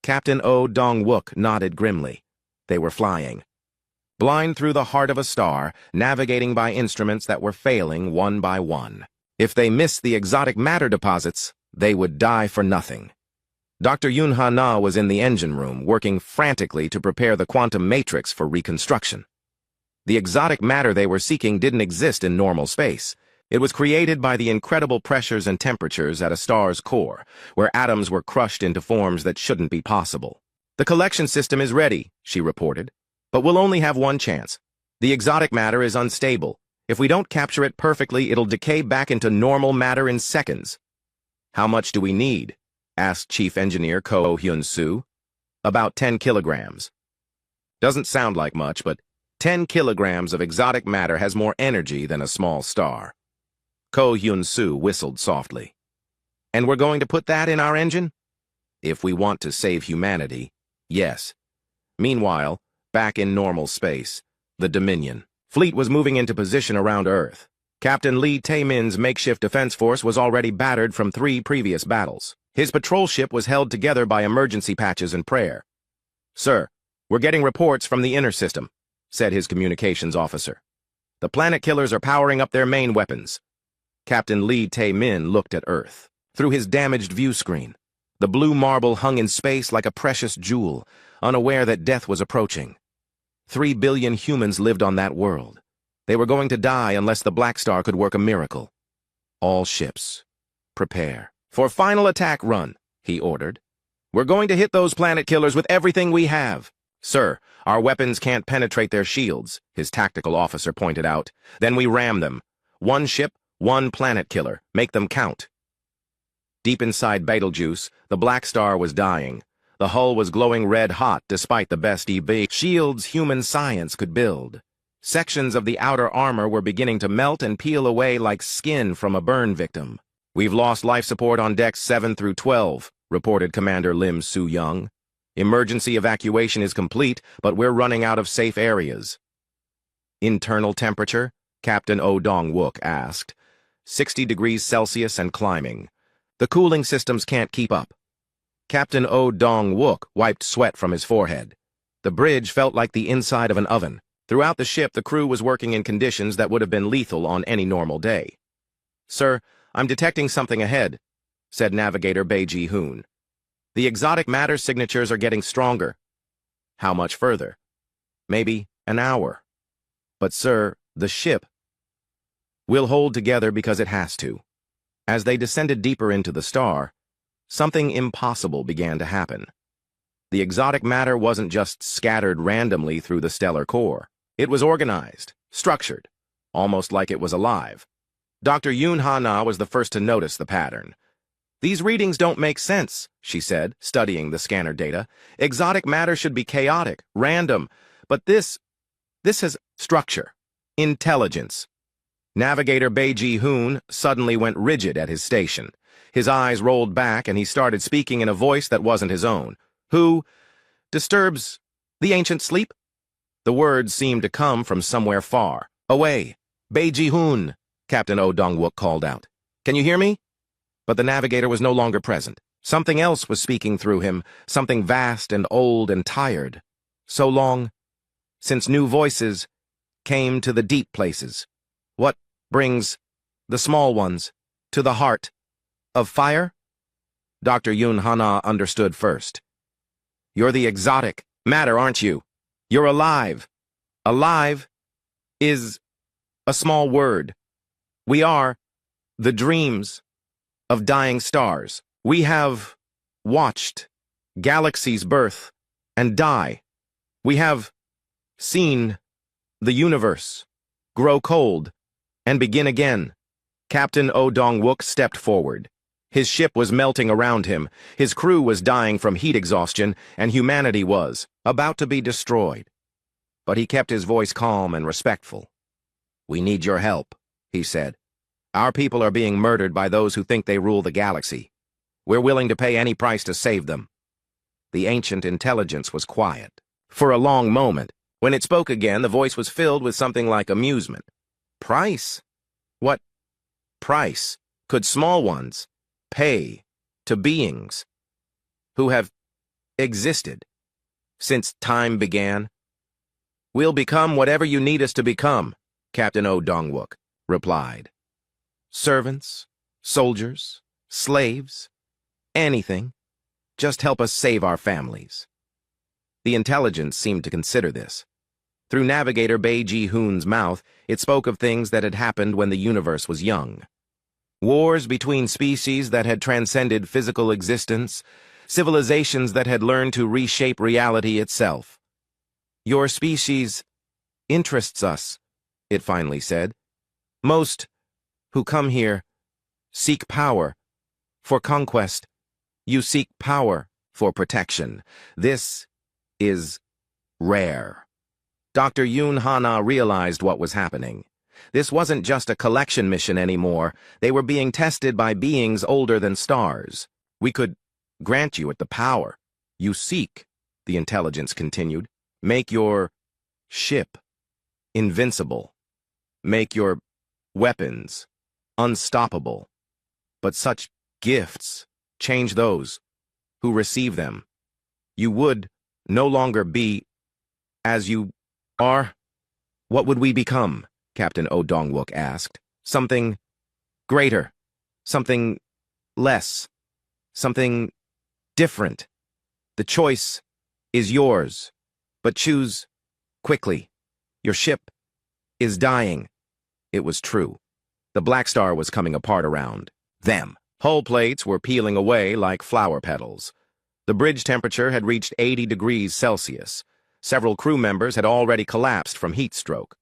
Captain Oh Dong-wook nodded grimly. They were flying. Blind through the heart of a star, navigating by instruments that were failing one by one. If they missed the exotic matter deposits, they would die for nothing. Dr. Yoon Ha-na was in the engine room, working frantically to prepare the quantum matrix for reconstruction. The exotic matter they were seeking didn't exist in normal space. It was created by the incredible pressures and temperatures at a star's core, where atoms were crushed into forms that shouldn't be possible. The collection system is ready, she reported, but we'll only have one chance. The exotic matter is unstable. If we don't capture it perfectly, it'll decay back into normal matter in seconds. How much do we need? Asked Chief Engineer Ko Hyun-soo. About 10 kilograms. Doesn't sound like much, but 10 kilograms of exotic matter has more energy than a small star. Ko Hyun-soo whistled softly. And we're going to put that in our engine? If we want to save humanity, yes. Meanwhile, back in normal space, the Dominion fleet was moving into position around Earth. Captain Lee Tae-min's makeshift defense force was already battered from 3 previous battles. His patrol ship was held together by emergency patches and prayer. Sir, we're getting reports from the inner system, said his communications officer. The planet killers are powering up their main weapons. Captain Lee Tae-min looked at Earth. Through his damaged view screen, the blue marble hung in space like a precious jewel, unaware that death was approaching. 3 billion humans lived on that world. They were going to die unless the Blackstar could work a miracle. All ships, prepare for final attack run, he ordered. We're going to hit those planet killers with everything we have. Sir, our weapons can't penetrate their shields, his tactical officer pointed out. Then we ram them. 1 ship, 1 planet killer. Make them count. Deep inside Betelgeuse, the Blackstar was dying. The hull was glowing red-hot despite the best EV shields human science could build. Sections of the outer armor were beginning to melt and peel away like skin from a burn victim. We've lost life support on decks 7 through 12, reported Commander Lim Soo-young. Emergency evacuation is complete, but we're running out of safe areas. Internal temperature? Captain Oh Dong-wook asked. 60 degrees Celsius and climbing. The cooling systems can't keep up. Captain Oh Dong-wook wiped sweat from his forehead. The bridge felt like the inside of an oven. Throughout the ship, the crew was working in conditions that would have been lethal on any normal day. Sir, I'm detecting something ahead, said Navigator Bae Ji-hoon. The exotic matter signatures are getting stronger. How much further? Maybe an hour. But, sir, the ship will hold together because it has to. As they descended deeper into the star, something impossible began to happen. The exotic matter wasn't just scattered randomly through the stellar core. It was organized, structured, almost like it was alive. Dr. Yoon Ha-na was the first to notice the pattern. These readings don't make sense, she said, studying the scanner data. Exotic matter should be chaotic, random, but this has structure, intelligence. Navigator Bae Ji-hoon suddenly went rigid at his station. His eyes rolled back and he started speaking in a voice that wasn't his own. Who disturbs the ancient sleep? The words seemed to come from somewhere far. Away. Bae Ji-hoon, Captain Oh Dong-wook called out. Can you hear me? But the navigator was no longer present. Something else was speaking through him, something vast and old and tired. So long since new voices came to the deep places. What brings the small ones to the heart of fire? Dr. Yoon Ha-na understood first. You're the exotic matter, aren't you? You're alive. Alive is a small word. We are the dreams of dying stars. We have watched galaxies birth and die. We have seen the universe, grow cold, and begin again. Captain Oh Dong-wook stepped forward. His ship was melting around him, his crew was dying from heat exhaustion, and humanity was about to be destroyed. But he kept his voice calm and respectful. "We need your help," he said. "Our people are being murdered by those who think they rule the galaxy. We're willing to pay any price to save them." The ancient intelligence was quiet. For a long moment, when it spoke again, the voice was filled with something like amusement. "Price? What price could small ones pay to beings who have existed since time began?" "We'll become whatever you need us to become," Captain Oh Dong-wook replied. "Servants, soldiers, slaves, anything. Just help us save our families." The intelligence seemed to consider this. Through Navigator Bae Ji-hoon's mouth, it spoke of things that had happened when the universe was young. Wars between species that had transcended physical existence, civilizations that had learned to reshape reality itself. "Your species interests us," it finally said. "Most who come here seek power for conquest. You seek power for protection. This is rare." Dr. Yoon Hana realized what was happening. This wasn't just a collection mission anymore. They were being tested by beings older than stars. "We could grant you the power you seek," the intelligence continued. "Make your ship invincible. Make your weapons unstoppable. But such gifts change those who receive them. You would no longer be as you are." "What would we become?" Captain Oh Dong-wook asked. "Something greater, something less, something different. The choice is yours, but choose quickly. Your ship is dying." It was true. The Blackstar was coming apart around them. Hull plates were peeling away like flower petals. The bridge temperature had reached 80 degrees Celsius. Several crew members had already collapsed from heat stroke.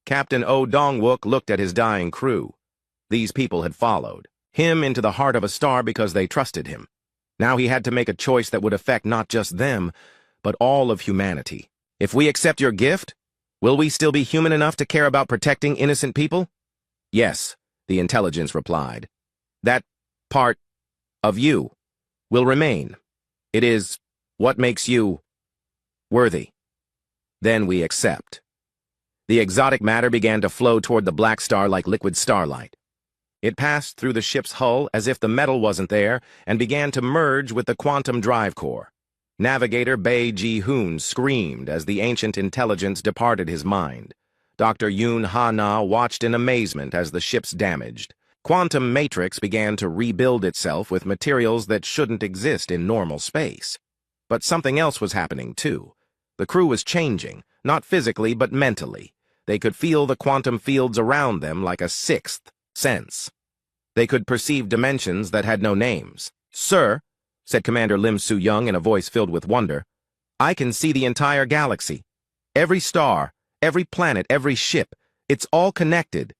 Captain Oh Dong-wook looked at his dying crew. These people had followed him into the heart of a star because they trusted him. Now he had to make a choice that would affect not just them, but all of humanity. "If we accept your gift, will we still be human enough to care about protecting innocent people?" "Yes," the intelligence replied. "That part of you will remain. It is what makes you worthy. Then we accept." The exotic matter began to flow toward the Blackstar like liquid starlight. It passed through the ship's hull as if the metal wasn't there and began to merge with the quantum drive core. Navigator Bae Ji-hoon screamed as the ancient intelligence departed his mind. Dr. Yoon Ha-na watched in amazement as the ship's damaged. Quantum matrix began to rebuild itself with materials that shouldn't exist in normal space. But something else was happening, too. The crew was changing, not physically but mentally. They could feel the quantum fields around them like a sixth sense. They could perceive dimensions that had no names. "Sir," said Commander Lim Soo-young in a voice filled with wonder, "I can see the entire galaxy. Every star, every planet, every ship. It's all connected."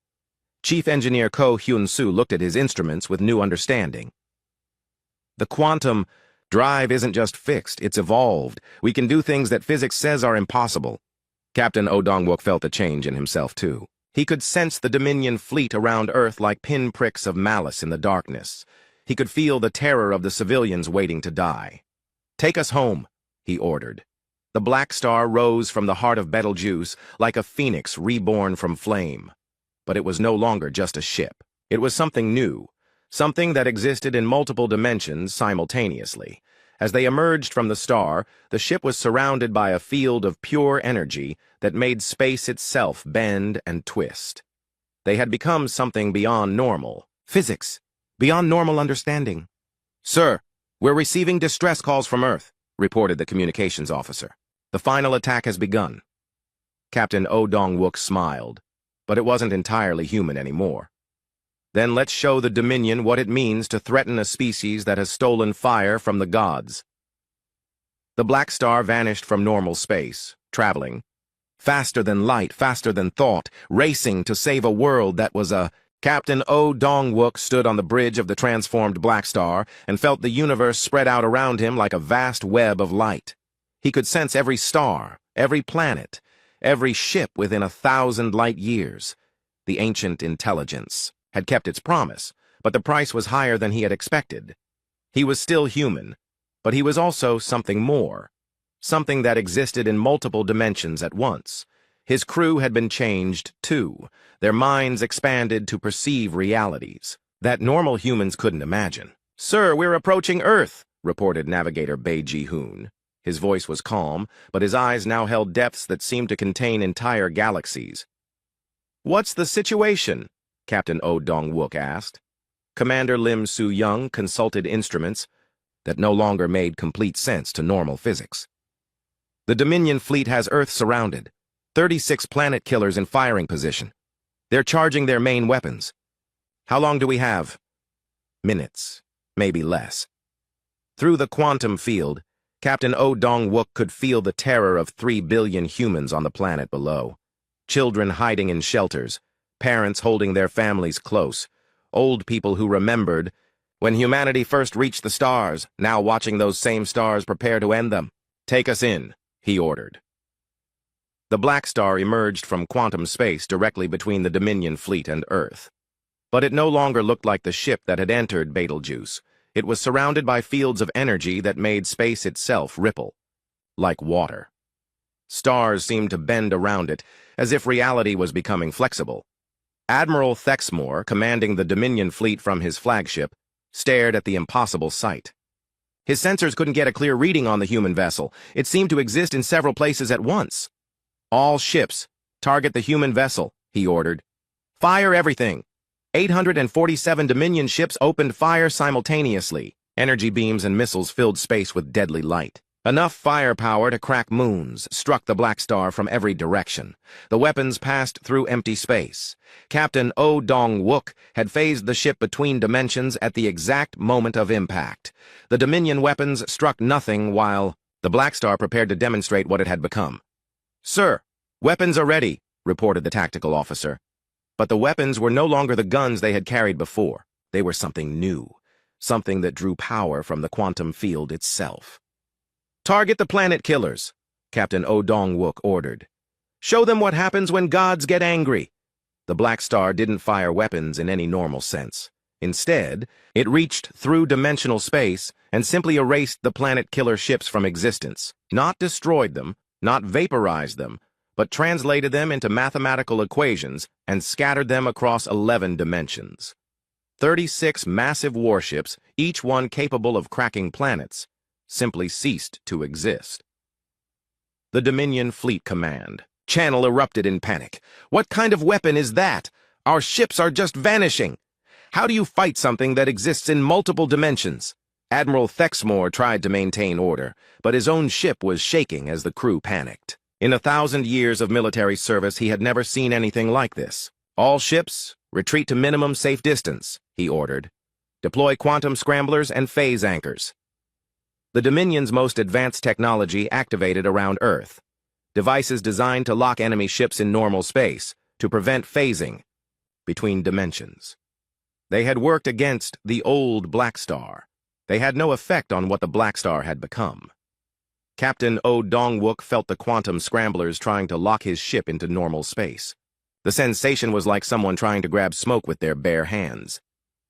Chief Engineer Ko Hyun-soo looked at his instruments with new understanding. "The quantum drive isn't just fixed, it's evolved. We can do things that physics says are impossible." Captain Oh Dong-wook felt the change in himself, too. He could sense the Dominion fleet around Earth like pinpricks of malice in the darkness. He could feel the terror of the civilians waiting to die. "Take us home," he ordered. The Blackstar rose from the heart of Betelgeuse like a phoenix reborn from flame. But it was no longer just a ship. It was something new, something that existed in multiple dimensions simultaneously. As they emerged from the star, the ship was surrounded by a field of pure energy that made space itself bend and twist. They had become something beyond normal. Physics, beyond normal understanding. "Sir, we're receiving distress calls from Earth," reported the communications officer. "The final attack has begun." Captain Oh Dong-wook smiled, but it wasn't entirely human anymore. "Then let's show the Dominion what it means to threaten a species that has stolen fire from the gods." The Blackstar vanished from normal space, traveling Faster than light, faster than thought, racing to save a world that was a... Captain O. Dong-wook stood on the bridge of the transformed Blackstar and felt the universe spread out around him like a vast web of light. He could sense every star, every planet, every ship within 1,000 light years. The ancient intelligence had kept its promise, but the price was higher than he had expected. He was still human, but he was also something more, something that existed in multiple dimensions at once. His crew had been changed, too. Their minds expanded to perceive realities that normal humans couldn't imagine. "Sir, we're approaching Earth," reported Navigator Bae Ji-hoon. His voice was calm, but his eyes now held depths that seemed to contain entire galaxies. "What's the situation?" Captain O. Dong-wook asked. Commander Lim Soo-young consulted instruments that no longer made complete sense to normal physics. "The Dominion fleet has Earth surrounded. 36 planet killers in firing position. They're charging their main weapons. How long do we have?" "Minutes, maybe less." Through the quantum field, Captain O. Dong-wook could feel the terror of 3 billion humans on the planet below. Children hiding in shelters, parents holding their families close, old people who remembered when humanity first reached the stars, now watching those same stars prepare to end them. "Take us in," he ordered. The Blackstar emerged from quantum space directly between the Dominion fleet and Earth. But it no longer looked like the ship that had entered Betelgeuse. It was surrounded by fields of energy that made space itself ripple, like water. Stars seemed to bend around it, as if reality was becoming flexible. Admiral Thexmore, commanding the Dominion fleet from his flagship, stared at the impossible sight. His sensors couldn't get a clear reading on the human vessel. It seemed to exist in several places at once. "All ships, target the human vessel," he ordered. "Fire everything." 847 Dominion ships opened fire simultaneously. Energy beams and missiles filled space with deadly light. Enough firepower to crack moons struck the Blackstar from every direction. The weapons passed through empty space. Captain O. Dong-wook had phased the ship between dimensions at the exact moment of impact. The Dominion weapons struck nothing while the Blackstar prepared to demonstrate what it had become. "Sir, weapons are ready," reported the tactical officer. But the weapons were no longer the guns they had carried before. They were something new, something that drew power from the quantum field itself. "Target the planet killers," Captain O. Dong-wook ordered. "Show them what happens when gods get angry." The Blackstar didn't fire weapons in any normal sense. Instead, it reached through dimensional space and simply erased the planet killer ships from existence. Not destroyed them, not vaporized them, but translated them into mathematical equations and scattered them across 11 dimensions. 36 massive warships, each one capable of cracking planets, simply ceased to exist. The Dominion Fleet Command Channel erupted in panic. "What kind of weapon is that? Our ships are just vanishing. How do you fight something that exists in multiple dimensions?" Admiral Thexmore tried to maintain order, but his own ship was shaking as the crew panicked. In 1,000 years of military service, he had never seen anything like this. "All ships, retreat to minimum safe distance," he ordered. "Deploy quantum scramblers and phase anchors." The Dominion's most advanced technology activated around Earth. Devices designed to lock enemy ships in normal space, to prevent phasing between dimensions. They had worked against the old Blackstar. They had no effect on what the Blackstar had become. Captain O. Dong-wook felt the quantum scramblers trying to lock his ship into normal space. The sensation was like someone trying to grab smoke with their bare hands.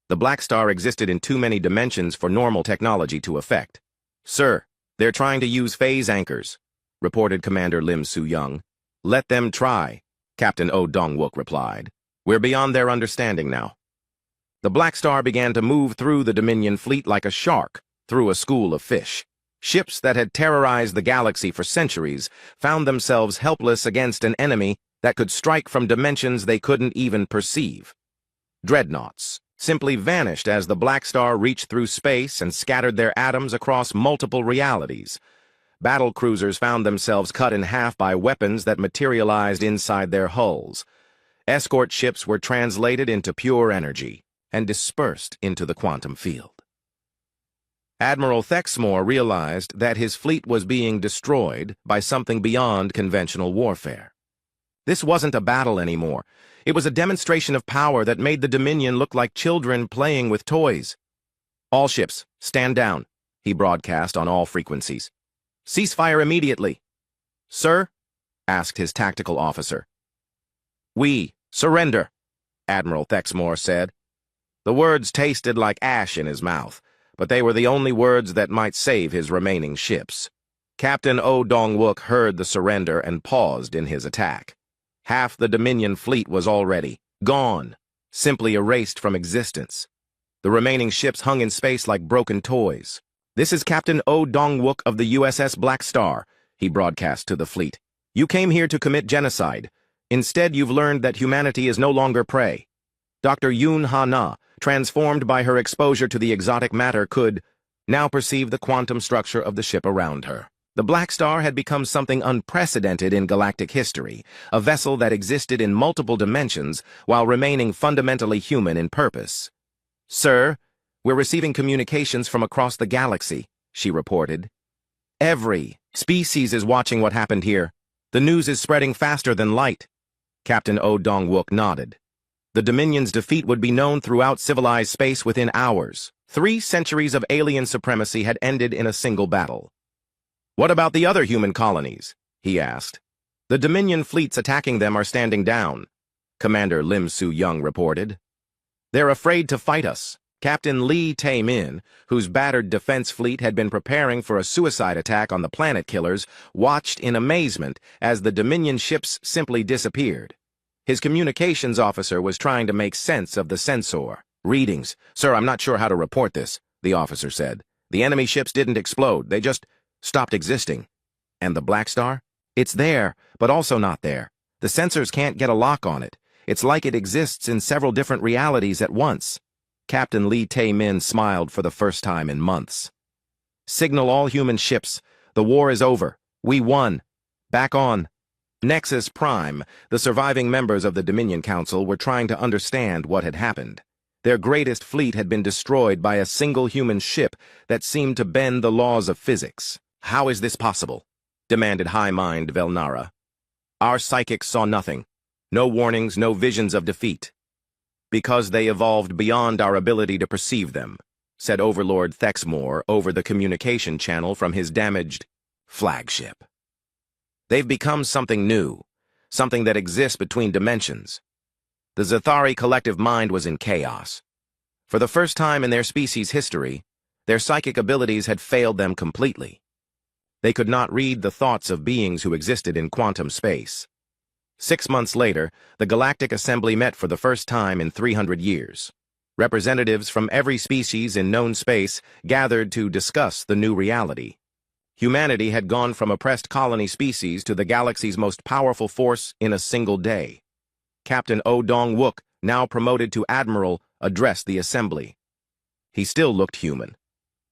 The Blackstar existed in too many dimensions for normal technology to affect. "Sir, they're trying to use phase anchors," reported Commander Lim Soo-young. "Let them try," Captain O. Dong-wook replied. "We're beyond their understanding now." The Blackstar began to move through the Dominion fleet like a shark through a school of fish. Ships that had terrorized the galaxy for centuries found themselves helpless against an enemy that could strike from dimensions they couldn't even perceive. Dreadnoughts simply vanished as the Blackstar reached through space and scattered their atoms across multiple realities. Battle cruisers found themselves cut in half by weapons that materialized inside their hulls. Escort ships were translated into pure energy and dispersed into the quantum field. Admiral Thexmore realized that his fleet was being destroyed by something beyond conventional warfare. This wasn't a battle anymore. It was a demonstration of power that made the Dominion look like children playing with toys. "All ships, stand down," he broadcast on all frequencies. "Ceasefire immediately." "Sir?" asked his tactical officer. "We surrender," Admiral Thexmore said. The words tasted like ash in his mouth, but they were the only words that might save his remaining ships. Captain O Dong-wook heard the surrender and paused in his attack. Half the Dominion fleet was already gone, simply erased from existence. The remaining ships hung in space like broken toys. "This is Captain O Dong-wook of the USS Blackstar," he broadcast to the fleet. "You came here to commit genocide. Instead, you've learned that humanity is no longer prey. Dr. Yoon Ha-na, transformed by her exposure to the exotic matter, could now perceive the quantum structure of the ship around her. The Blackstar had become something unprecedented in galactic history, a vessel that existed in multiple dimensions while remaining fundamentally human in purpose. "Sir, we're receiving communications from across the galaxy," she reported. "Every species is watching what happened here. The news is spreading faster than light." Captain O Dong-wook nodded. The Dominion's defeat would be known throughout civilized space within hours. 3 centuries of alien supremacy had ended in a single battle. "What about the other human colonies?" he asked. "The Dominion fleets attacking them are standing down," Commander Lim Soo-young reported. "They're afraid to fight us." Captain Lee Tae-min, whose battered defense fleet had been preparing for a suicide attack on the planet killers, watched in amazement as the Dominion ships simply disappeared. His communications officer was trying to make sense of the sensor. "Readings. Sir, I'm not sure how to report this," the officer said. "The enemy ships didn't explode. They just stopped existing." "And the Blackstar?" "It's there, but also not there. The sensors can't get a lock on it. It's like it exists in several different realities at once." Captain Lee Tae-min smiled for the first time in months. "Signal all human ships. The war is over. We won. Back on." Nexus Prime, the surviving members of the Dominion Council, were trying to understand what had happened. Their greatest fleet had been destroyed by a single human ship that seemed to bend the laws of physics. "How is this possible?" demanded High Mind Velnara. "Our psychics saw nothing. No warnings, no visions of defeat." "Because they evolved beyond our ability to perceive them," said Overlord Thexmore over the communication channel from his damaged flagship. "They've become something new, something that exists between dimensions." The Zathari collective mind was in chaos. For the first time in their species' history, their psychic abilities had failed them completely. They could not read the thoughts of beings who existed in quantum space. 6 months later, the Galactic Assembly met for the first time in 300 years. Representatives from every species in known space gathered to discuss the new reality. Humanity had gone from oppressed colony species to the galaxy's most powerful force in a single day. Captain O Dong-wook, now promoted to Admiral, addressed the assembly. He still looked human,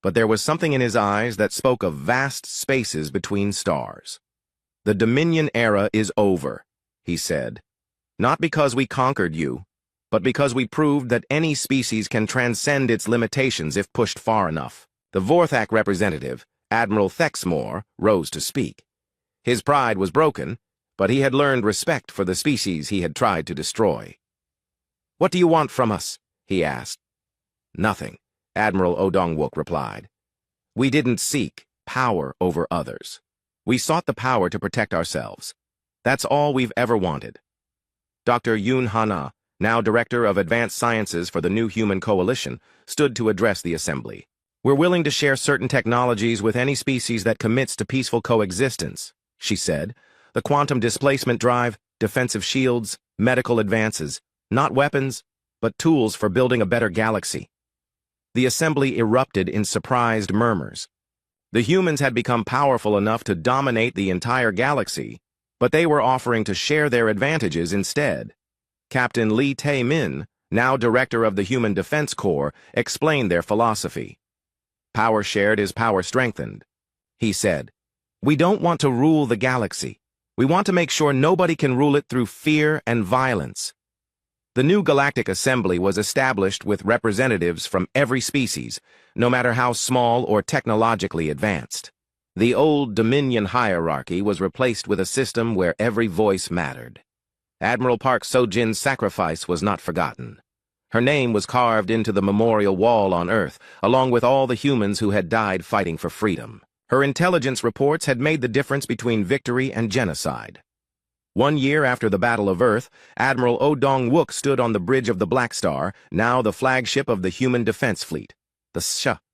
but there was something in his eyes that spoke of vast spaces between stars. "The Dominion era is over," he said. "Not because we conquered you, but because we proved that any species can transcend its limitations if pushed far enough." The Vorthak representative, Admiral Thexmore, rose to speak. His pride was broken, but he had learned respect for the species he had tried to destroy. "What do you want from us?" he asked. "Nothing," Admiral O Dong-wook replied. "We didn't seek power over others. We sought the power to protect ourselves. That's all we've ever wanted." Dr. Yoon Ha-na, now Director of Advanced Sciences for the New Human Coalition, stood to address the assembly. "We're willing to share certain technologies with any species that commits to peaceful coexistence," she said. "The quantum displacement drive, defensive shields, medical advances. Not weapons, but tools for building a better galaxy." The assembly erupted in surprised murmurs. The humans had become powerful enough to dominate the entire galaxy, but they were offering to share their advantages instead. Captain Lee Tae-min, now Director of the Human Defense Corps, explained their philosophy. "Power shared is power strengthened," he said. "We don't want to rule the galaxy. We want to make sure nobody can rule it through fear and violence." The new Galactic Assembly was established with representatives from every species, no matter how small or technologically advanced. The old Dominion hierarchy was replaced with a system where every voice mattered. Admiral Park Seo-jin's sacrifice was not forgotten. Her name was carved into the memorial wall on Earth, along with all the humans who had died fighting for freedom. Her intelligence reports had made the difference between victory and genocide. 1 year after the Battle of Earth, Admiral Oh Dong-wook stood on the bridge of the Blackstar, now the flagship of the Human Defense Fleet. The